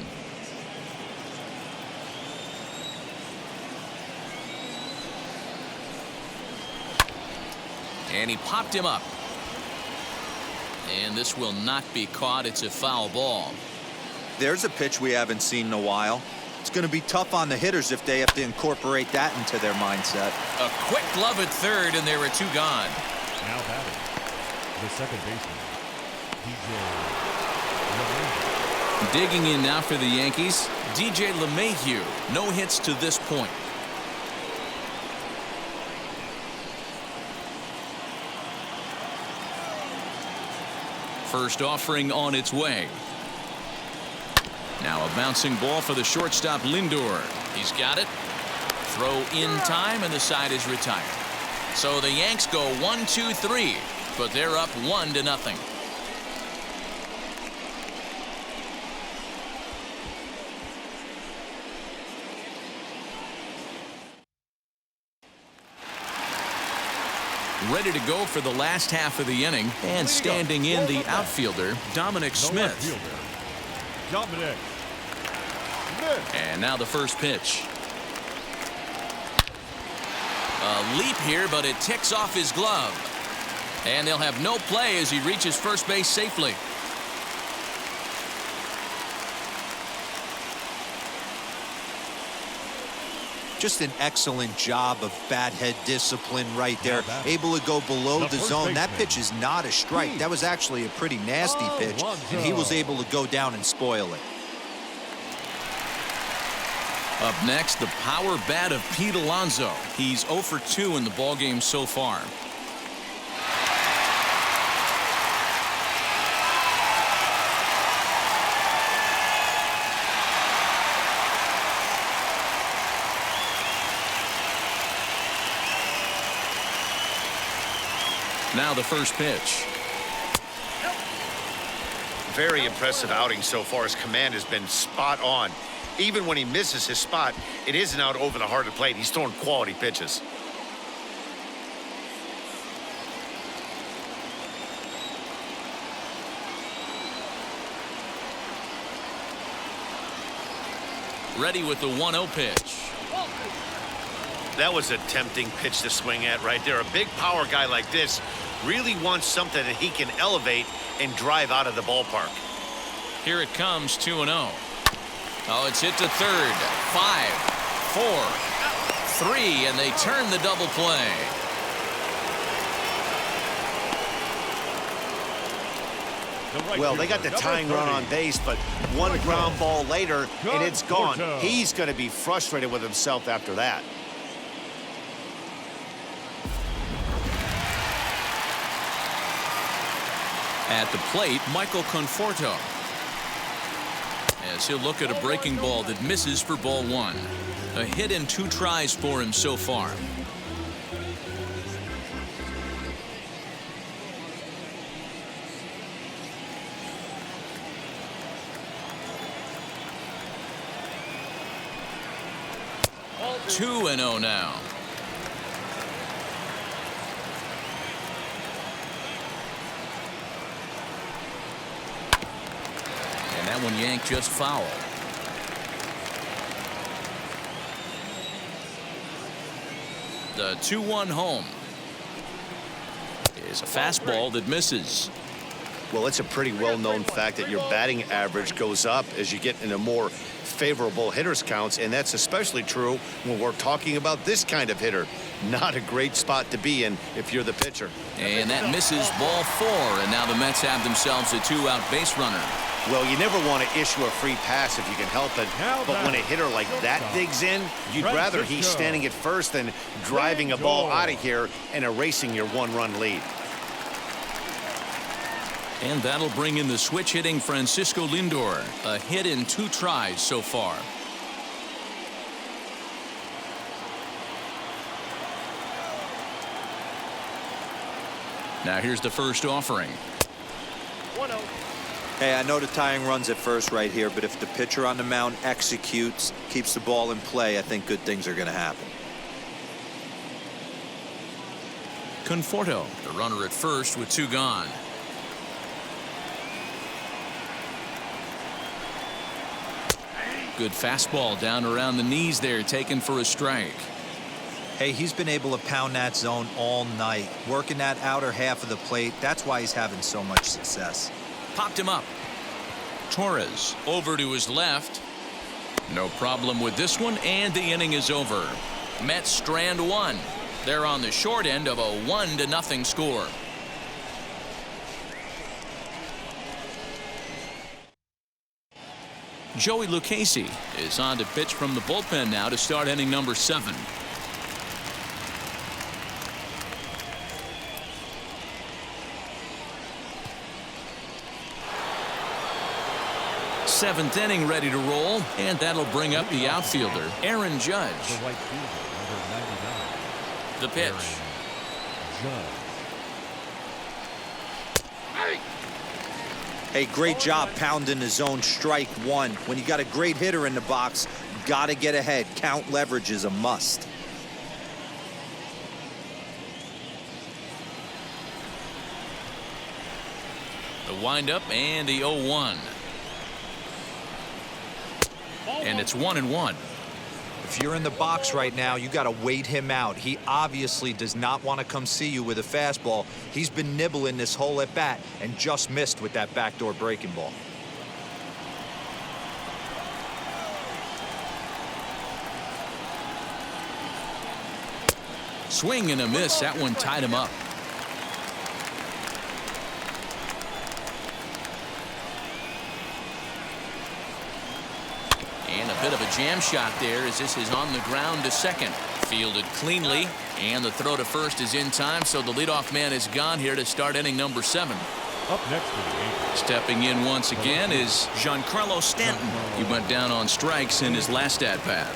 And he popped him up. And this will not be caught. It's a foul ball. There's a pitch we haven't seen in a while. It's going to be tough on the hitters if they have to incorporate that into their mindset. A quick glove at third, and there were two gone. Now batting, the second baseman, DJ LeMahieu. Digging in now for the Yankees, DJ LeMahieu. No hits to this point. First offering on its way. Now a bouncing ball for the shortstop Lindor. He's got it. Throw in time, and the side is retired. So the Yanks go 1-2-3, but they're up 1-0. Ready to go for the last half of the inning, and standing in the outfielder, Dominic Smith. Dominic. And now the first pitch. A leap here, but it ticks off his glove. And they'll have no play as he reaches first base safely. Just an excellent job of bat head discipline right there. Able to go below the zone. That pitch is not a strike. That was actually a pretty nasty pitch, and he was able to go down and spoil it. Up next, the power bat of Pete Alonso. He's 0 for 2 in the ballgame so far. Now the first pitch. Very impressive outing so far. His command has been spot on. Even when he misses his spot, it isn't out over the heart of the plate. He's throwing quality pitches. Ready with the 1-0 pitch. That was a tempting pitch to swing at right there. A big power guy like this really wants something that he can elevate and drive out of the ballpark. Here it comes, 2-0. Oh, it's hit to third. 5, 4, 3, and they turn the double play. Well, they got the tying run on base, but one ground ball later, and it's gone. He's going to be frustrated with himself after that. At the plate, Michael Conforto. As he'll look at a breaking ball that misses for ball one. A hit and 2 tries for him so far. Ball 2-0 now. And that one yanked just foul. The 2-1 home is a fastball that misses. Well, it's a pretty well-known fact that your batting average goes up as you get into more favorable hitters counts, and that's especially true when we're talking about this kind of hitter. Not a great spot to be in if you're the pitcher. And that misses ball 4, and now the Mets have themselves a 2-out base runner. Well, you never want to issue a free pass if you can help it, but when a hitter like that digs in, you'd rather he's standing at first than driving a ball out of here and erasing your 1-run lead. And that'll bring in the switch hitting Francisco Lindor. A hit in 2 tries so far. Now here's the first offering. 1-0. Hey, I know the tying run's at first right here, but if the pitcher on the mound executes, keeps the ball in play, I think good things are going to happen. Conforto, the runner at first with 2 gone. Good fastball down around the knees there, taken for a strike. Hey, he's been able to pound that zone all night, working that outer half of the plate. That's why he's having so much success. Popped him up. Torres over to his left. No problem with this one, and the inning is over. Mets strand 1. They're on the short end of a 1-0 score. Joey Lucchesi is on to pitch from the bullpen now to start inning number 7. Seventh inning ready to roll, and that'll bring up the outfielder, Aaron Judge. The right fielder, number 99. The pitch. Judge. Hey, great job pounding the zone. Strike 1. When you got a great hitter in the box, got to get ahead. Count leverage is a must. The windup and the 0-1. And it's 1-1. If you're in the box right now, you got to wait him out. He obviously does not want to come see you with a fastball. He's been nibbling this whole at bat and just missed with that backdoor breaking ball. Swing and a miss. That one tied him up. And a bit of a jam shot there as this is on the ground to second. Fielded cleanly, and the throw to first is in time, so the leadoff man is gone here to start inning number 7. Up next for the Yankees. Stepping in once again is Giancarlo Stanton. He went down on strikes in his last at-bat.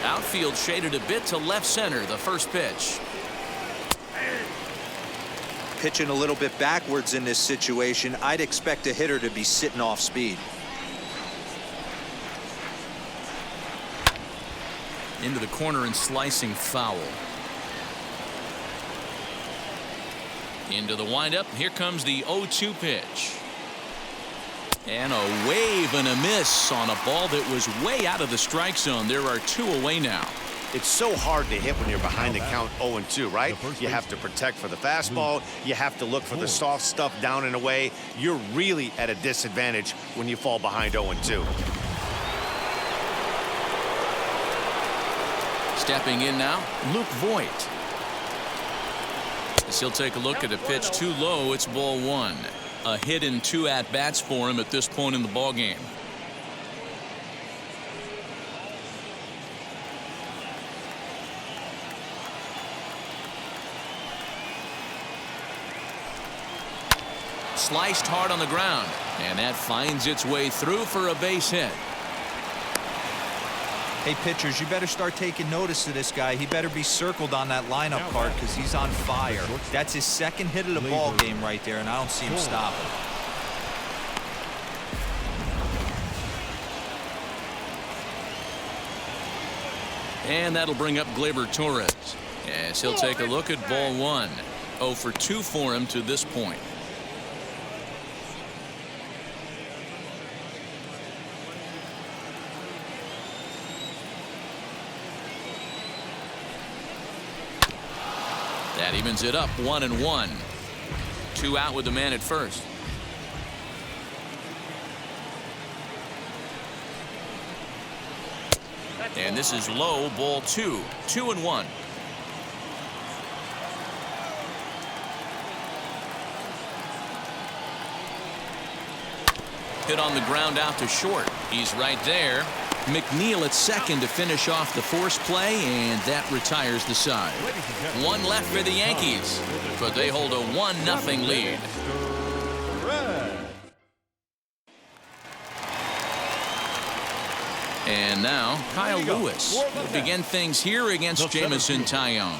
Outfield shaded a bit to left center, the first pitch. Pitching a little bit backwards in this situation, I'd expect a hitter to be sitting off speed. Into the corner and slicing foul. Into the windup. Here comes the 0-2 pitch. And a wave and a miss on a ball that was way out of the strike zone. There are 2 away now. It's so hard to hit when you're behind the count 0-2, right? You have to protect for the fastball. You have to look for the soft stuff down and away. You're really at a disadvantage when you fall behind 0-2. Stepping in now, Luke Voigt. As he'll take a look at a pitch too low. It's ball one. A hit and 2 at-bats for him at this point in the ballgame. Sliced hard on the ground, and that finds its way through for a base hit. Hey, pitchers, you better start taking notice of this guy. He better be circled on that lineup card because he's on fire. That's his second hit of the ball game right there, and I don't see him stopping. And that'll bring up Gleyber Torres as he'll take a look at ball one. 0 for 2 for him to this point. That evens it up 1-1. 2 out with the man at first. And this is low, ball 2. 2-1. Hit on the ground out to short. He's right there. McNeil at second to finish off the force play, and that retires the side. 1 left for the Yankees, but they hold a 1-0 lead. And now Kyle Lewis will begin things here against Jamison Tyone.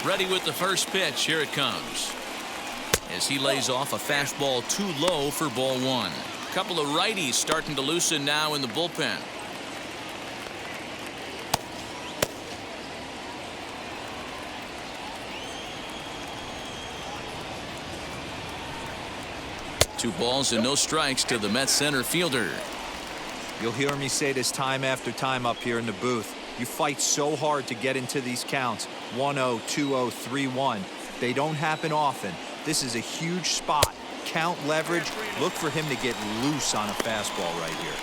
Ready with the first pitch. Here it comes. As he lays off a fastball too low for ball one. A couple of righties starting to loosen now in the bullpen. Two balls and no strikes to the Mets center fielder. You'll hear me say this time after time up here in the booth. You fight so hard to get into these counts. 1-0, 2-0, 3-1. They don't happen often. This is a huge spot. Count leverage. Look for him to get loose on a fastball right here.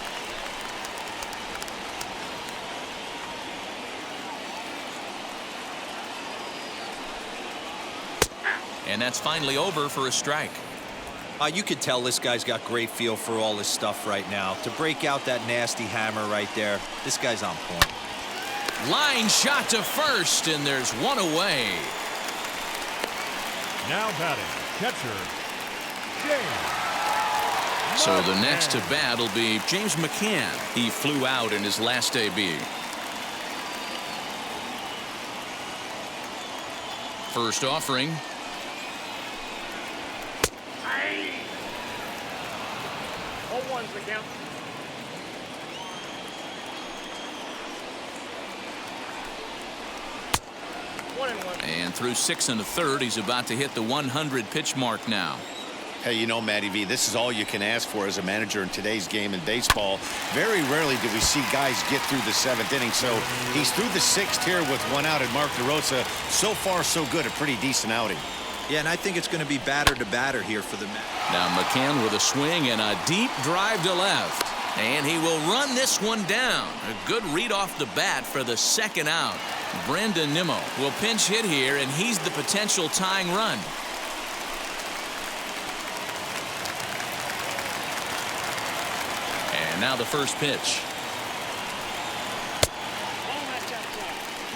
And that's finally over for a strike. You could tell this guy's got great feel for all this stuff right now. To break out that nasty hammer right there, this guy's on point. Line shot to first, and there's one away. Now batting, catcher, James. So the next to bat will be James McCann. He flew out in his last AB. First offering. One's the count. And through 6 1/3, he's about to hit the 100 pitch mark now. Hey, you know, Matty V, this is all you can ask for as a manager in today's game in baseball. Very rarely do we see guys get through the 7th inning. So he's through the 6th here with 1 out, and Mark DeRosa, so far so good, a pretty decent outing. Yeah, and I think it's going to be batter to batter here for the Mets. Now McCann with a swing and a deep drive to left. And he will run this one down. A good read off the bat for the 2nd out. Brandon Nimmo will pinch hit here, and he's the potential tying run. And now the first pitch.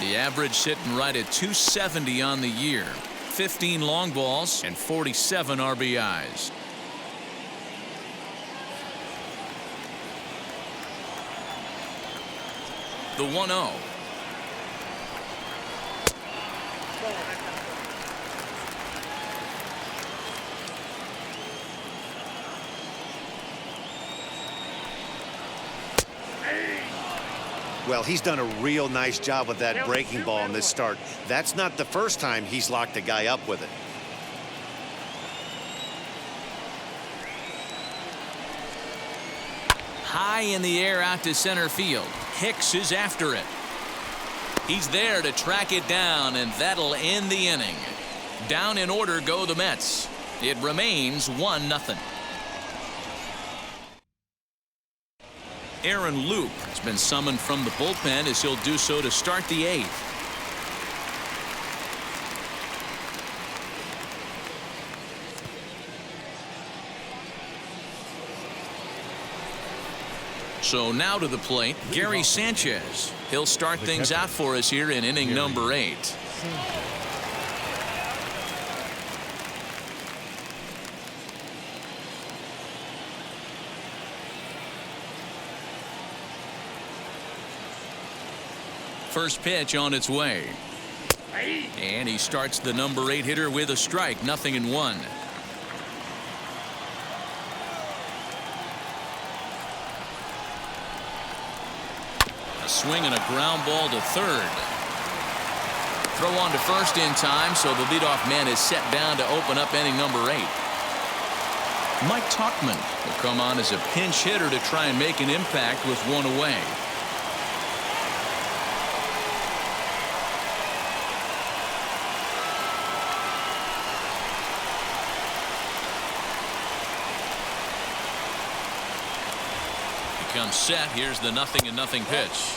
The average sitting right at 270 on the year. 15 long balls and 47 RBIs. The 1-0. Well, he's done a real nice job with that breaking ball in this start. That's not the first time he's locked a guy up with it. High in the air out to center field. Hicks is after it. He's there to track it down, and that'll end the inning. Down in order go the Mets. It remains 1-0. Aaron Loup has been summoned from the bullpen as he'll do so to start the 8th. So now to the plate, Gary Sanchez. He'll start things out for us here in inning number 8. First pitch on its way. And he starts the number 8 hitter with a strike, 0-1. A swing and a ground ball to third. Throw on to first in time, so the leadoff man is set down to open up inning number 8. Mike Tauchman will come on as a pinch hitter to try and make an impact with one away. Comes set. Here's the 0-0 pitch.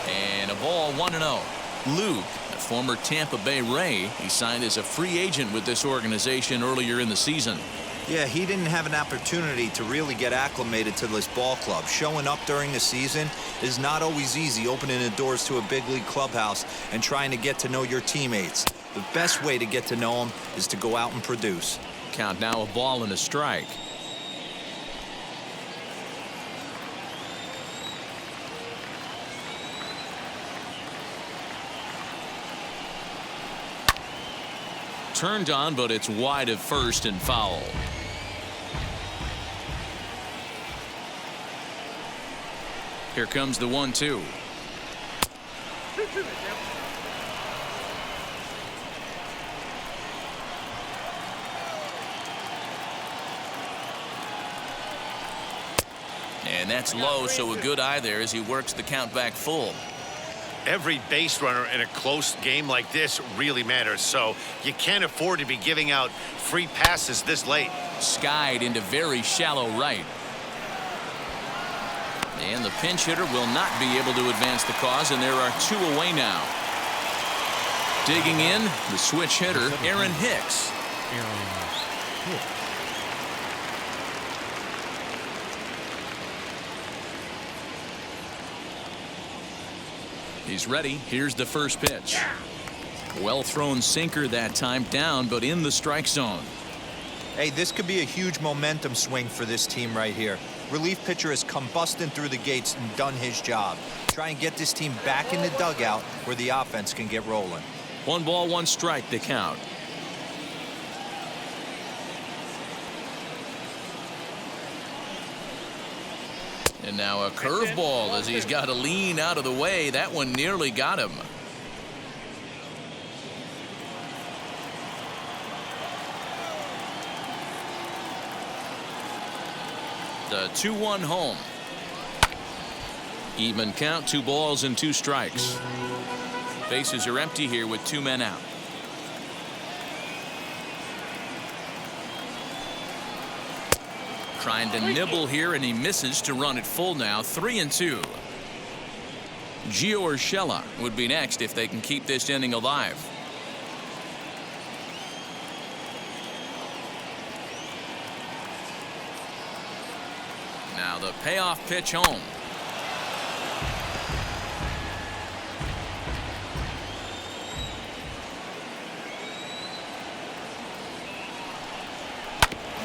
And a ball, 1-0. Luke, a former Tampa Bay Ray, he signed as a free agent with this organization earlier in the season. Yeah, he didn't have an opportunity to really get acclimated to this ball club. Showing up during the season is not always easy, opening the doors to a big league clubhouse and trying to get to know your teammates. The best way to get to know them is to go out and produce. Count now, a ball and a strike. Turned on, but it's wide of first and foul. Here comes the 1-2. And that's low, so a good eye there as he works the count back full. Every base runner in a close game like this really matters, so you can't afford to be giving out free passes this late. Skied into very shallow right. And the pinch hitter will not be able to advance the cause, and there are 2 away now. Digging in, the switch hitter, Aaron Hicks. He's ready. Here's the first pitch. Well thrown sinker that time, down but in the strike zone. Hey, this could be a huge momentum swing for this team right here. Relief pitcher has come busting through the gates and done his job. Try and get this team back in the dugout where the offense can get rolling. 1 ball, 1 strike, the count. And now a curveball as he's got to lean out of the way. That one nearly got him. The 2-1 home. Even count, 2 balls and 2 strikes. Bases are empty here with 2 men out. Trying to nibble here, and he misses to run it full now. 3-2. Gio Urshela would be next if they can keep this inning alive. Now the payoff pitch home.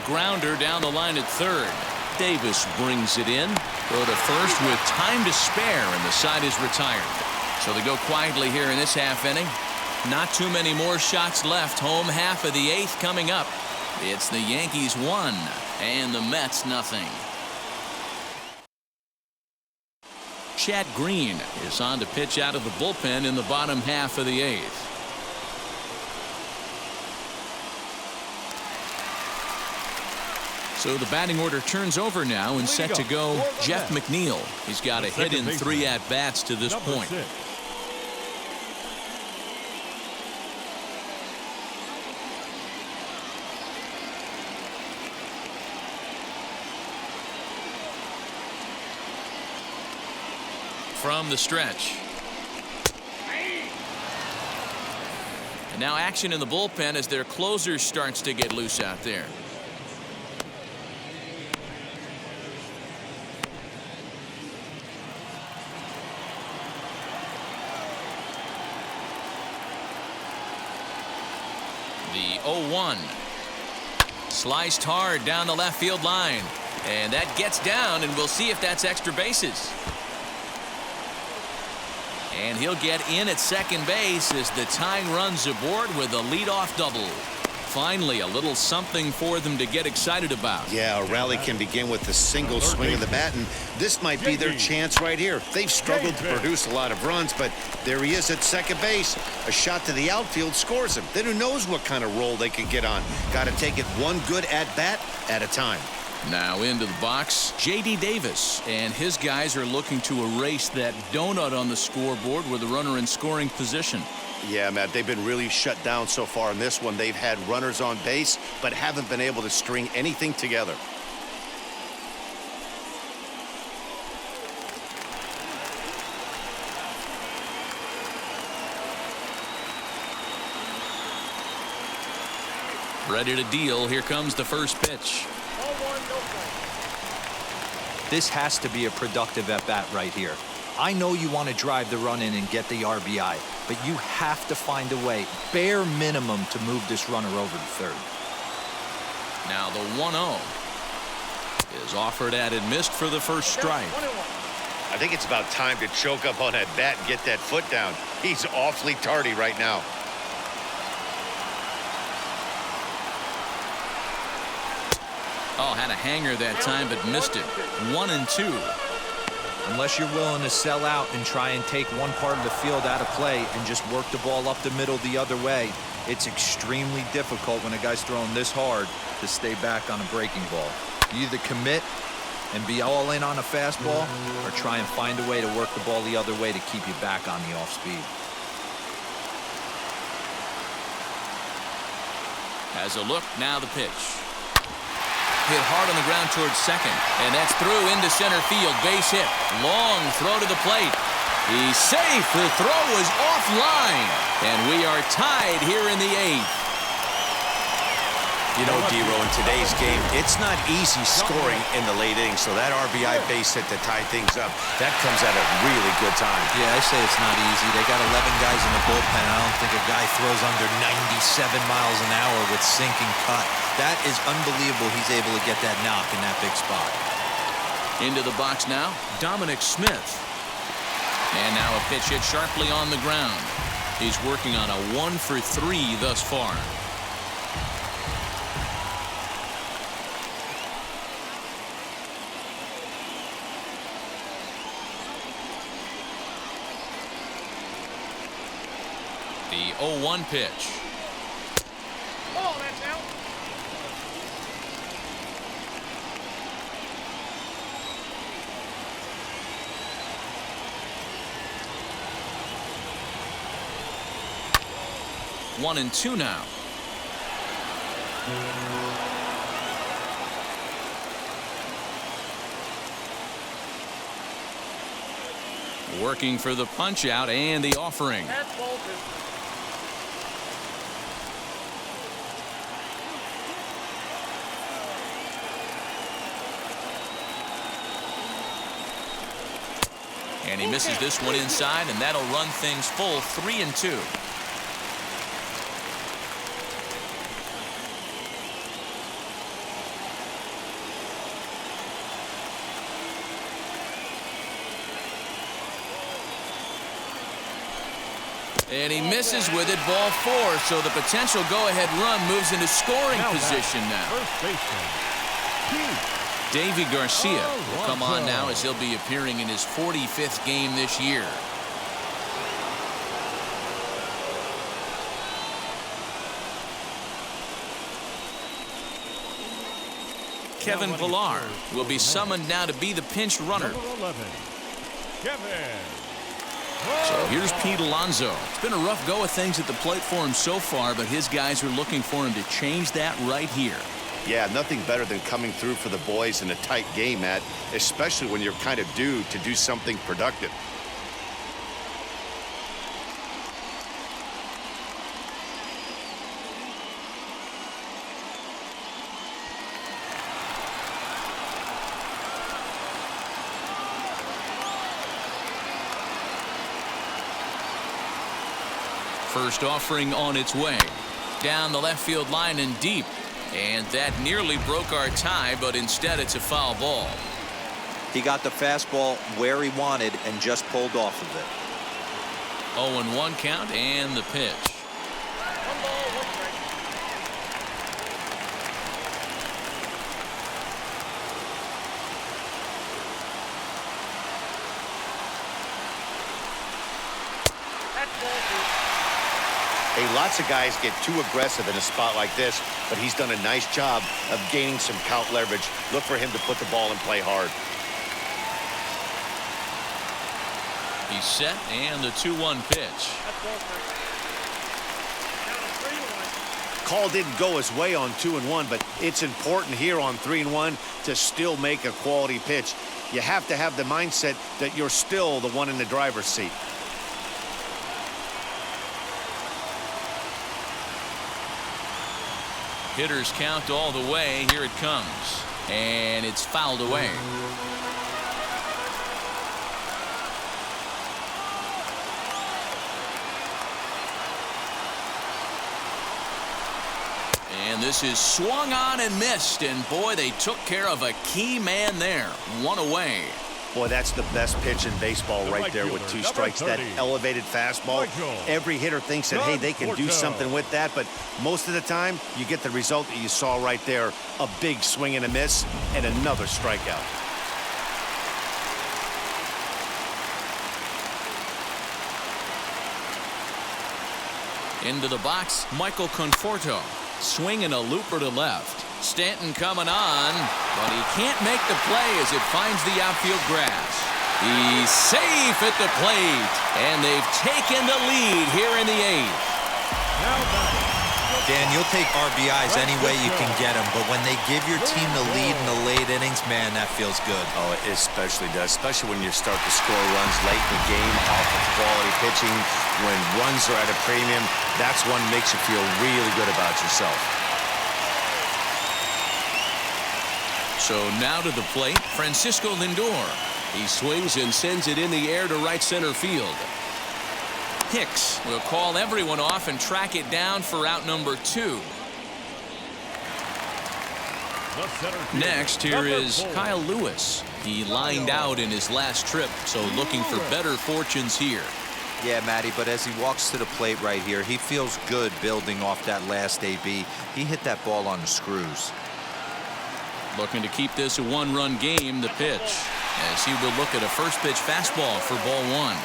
Grounder down the line at third. Davis brings it in. Go to first with time to spare, and the side is retired. So they go quietly here in this half inning. Not too many more shots left. Home half of the 8th coming up. It's the Yankees 1 and the Mets nothing. Chad Green is on to pitch out of the bullpen in the bottom half of the 8th. So the batting order turns over now, and set to go Jeff McNeil. He's got a hit in 3 at-bats to this point. from the stretch. And now action in the bullpen as their closer starts to get loose out there. The 0-1. Sliced hard down the left field line. And that gets down, and we'll see if that's extra bases. And he'll get in at second base as the tying runs aboard with a leadoff double. Finally, a little something for them to get excited about. Yeah, a rally can begin with a single swing of the bat, and this might be their chance right here. They've struggled to produce a lot of runs, but there he is at second base. A shot to the outfield scores him. Then who knows what kind of roll they can get on. Got to take it one good at-bat at a time. Now into the box, J.D. Davis, and his guys are looking to erase that donut on the scoreboard with a runner in scoring position. Yeah, Matt, they've been really shut down so far in this one. They've had runners on base, but haven't been able to string anything together. Ready to deal. Here comes the first pitch. This has to be a productive at-bat right here. I know you want to drive the run in and get the RBI, but you have to find a way, bare minimum, to move this runner over to third. Now the 1-0 is offered at and missed for the first strike. I think it's about time to choke up on that bat and get that foot down. He's awfully tardy right now. Oh, had a hanger that time, but missed it. 1-2. Unless you're willing to sell out and try and take one part of the field out of play and just work the ball up the middle the other way, it's extremely difficult when a guy's throwing this hard to stay back on a breaking ball. You either commit and be all in on a fastball or try and find a way to work the ball the other way to keep you back on the off speed. Has a look, now the pitch. Hit hard on the ground towards second, and that's through into center field. Base hit. Long throw to the plate. He's safe. The throw is offline, and we are tied here in the 8th. You know, Dero, in today's game, it's not easy scoring in the late innings, so that RBI base hit to tie things up, that comes at a really good time. Yeah, I say it's not easy. They got 11 guys in the bullpen. I don't think a guy throws under 97 miles an hour with sinking cut. That is unbelievable he's able to get that knock in that big spot. Into the box now, Dominic Smith. And now a pitch hit sharply on the ground. He's working on a 1-for-3 thus far. The 0-1 pitch. Oh, that's out. One and two now. Working for the punch out and the offering. That's bolted. And he misses this one inside, and that'll run things full 3-2. And he misses with it, ball 4. So the potential go-ahead run moves into scoring position now. First baseman, Davy Garcia will come on now as he'll be appearing in his 45th game this year. Kevin Pillar will be summoned now to be the pinch runner. number 11, Kevin. So here's Pete Alonso. It's been a rough go of things at the plate for him so far, but his guys are looking for him to change that right here. Yeah, nothing better than coming through for the boys in a tight game, Matt, especially when you're kind of due to do something productive. First offering on its way. Down the left field line and deep. And that nearly broke our tie, but instead it's a foul ball. He got the fastball where he wanted and just pulled off of it. 0-1 count and the pitch. 1 ball, 1 strike. That's ball 2. Hey, lots of guys get too aggressive in a spot like this, but he's done a nice job of gaining some count leverage. Look for him to put the ball in play hard. He's set, and the 2-1 pitch. That's ball 3. Count is 3-1. Call didn't go his way on 2-1, but it's important here on 3-1 to still make a quality pitch. You have to have the mindset that you're still the one in the driver's seat. Hitters count all the way. Here it comes. And it's fouled away. And this is swung on and missed. And boy, they took care of a key man there. 1 away. Boy, that's the best pitch in baseball right there with 2 strikes. That elevated fastball. Every hitter thinks that, hey, they can do something with that. But most of the time, you get the result that you saw right there. A big swing and a miss and another strikeout. Into the box, Michael Conforto. Swinging a looper to left. Stanton coming on, but he can't make the play as it finds the outfield grass. He's safe at the plate, and they've taken the lead here in the 8th. Dan, you'll take RBIs any way you can get them, but when they give your team the lead in the late innings, man, that feels good. Oh, it especially does, especially when you start to score runs late in the game off of quality pitching. When runs are at a premium, that's one makes you feel really good about yourself. So now to the plate, Francisco Lindor. He swings and sends it in the air to right center field. Hicks will call everyone off and track it down for out number 2. Next, here is Kyle Lewis. He lined out in his last trip, so looking for better fortunes here. Yeah, Matty, but as he walks to the plate right here, he feels good building off that last AB. He hit that ball on the screws. Looking to keep this a 1-run game, the pitch, as he will look at a first pitch fastball for ball 1.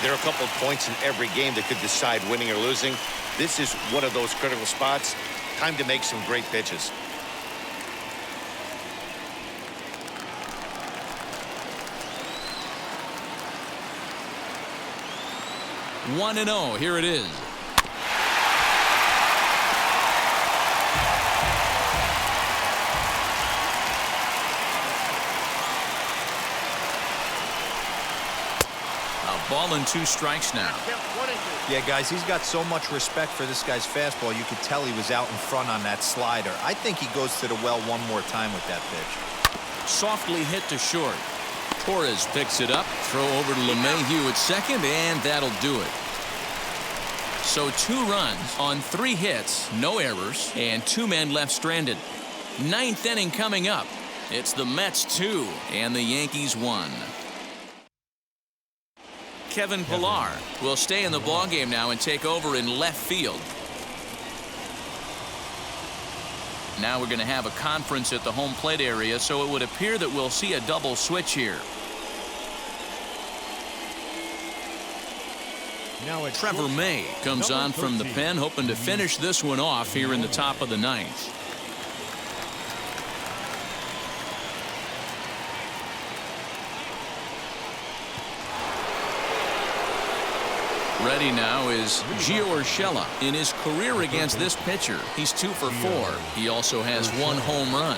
There are a couple of points in every game that could decide winning or losing. This is one of those critical spots. Time to make some great pitches. One and 0. Here it is. A ball and 2 strikes now. Yeah, guys, he's got so much respect for this guy's fastball. You could tell he was out in front on that slider. I think he goes to the well one more time with that pitch. Softly hit to short. Torres picks it up. Throw over to LeMahieu at second, and that'll do it. So 2 runs on 3 hits, no errors, and 2 men left stranded. 9th inning coming up. It's the Mets 2 and the Yankees 1. Kevin Pillar will stay in the ballgame now and take over in left field. Now we're going to have a conference at the home plate area, so it would appear that we'll see a double switch here. Trevor May comes on from the pen, hoping to finish this one off here in the top of the 9th. Ready now is Gio Urshela. In his career against this pitcher, he's 2 for 4. He also has 1 home run.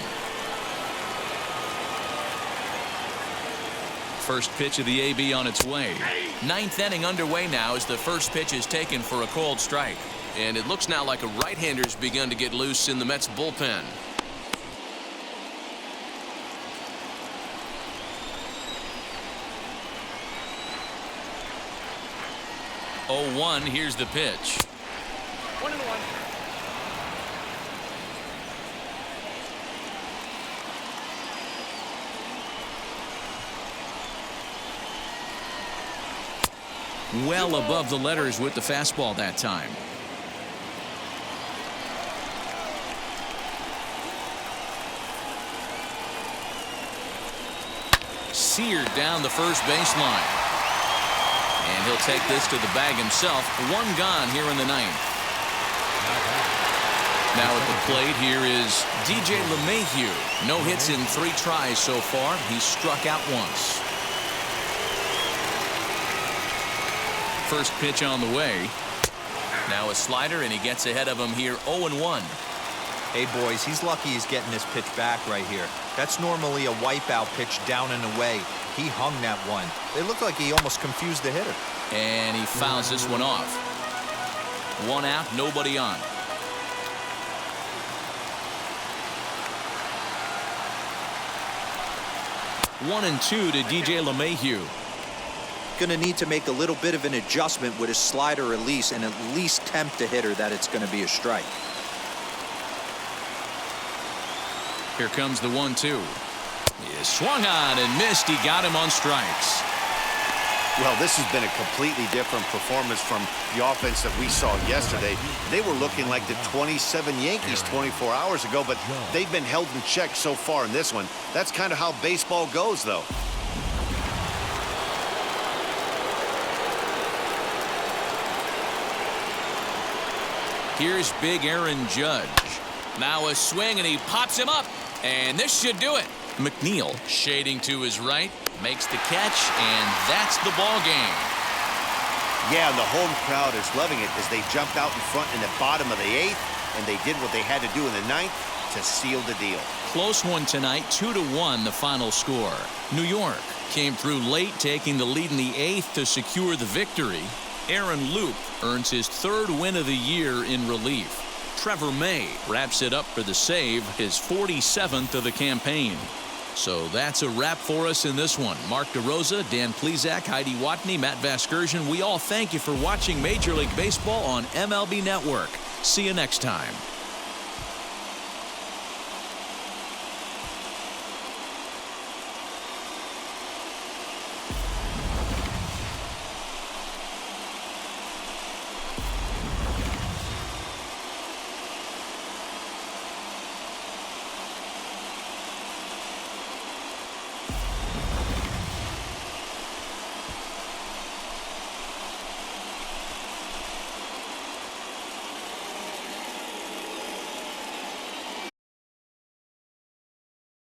First pitch of the AB on its way. 9th inning underway now as the first pitch is taken for a cold strike. And it looks now like a right-hander's begun to get loose in the Mets bullpen. 0-1. Here's the pitch. 1-1. Well above the letters with the fastball that time. Seared down the first baseline. And he'll take this to the bag himself. One gone here in the ninth. Now at the plate here is DJ LeMahieu. No hits in 3 tries so far. He's struck out once. First pitch on the way. Now a slider, and he gets ahead of him here. 0-1. Hey, boys, he's lucky he's getting this pitch back right here. That's normally a wipeout pitch down and away. He hung that one. It looked like he almost confused the hitter. And he fouls this one off. 1 out, nobody on. One and 2 to DJ LeMahieu. Going to need to make a little bit of an adjustment with his slider release and at least tempt the hitter that it's going to be a strike. Here comes the 1-2. He swung on and missed. He got him on strikes. Well, this has been a completely different performance from the offense that we saw yesterday. They were looking like the 27 Yankees 24 hours ago, but they've been held in check so far in this one. That's kind of how baseball goes, though. Here's big Aaron Judge. Now a swing, and he pops him up. And this should do it. McNeil shading to his right, makes the catch, and that's the ball game. Yeah, and the home crowd is loving it as they jumped out in front in the bottom of the 8th, and they did what they had to do in the 9th to seal the deal. Close one tonight, 2-1 the final score. New York came through late, taking the lead in the 8th to secure the victory. Aaron Loup earns his 3rd win of the year in relief. Trevor May wraps it up for the save, his 47th of the campaign. So that's a wrap for us in this one. Mark DeRosa, Dan Plesac, Heidi Watney, Matt Vasgersian. We all thank you for watching Major League Baseball on MLB Network. See you next time.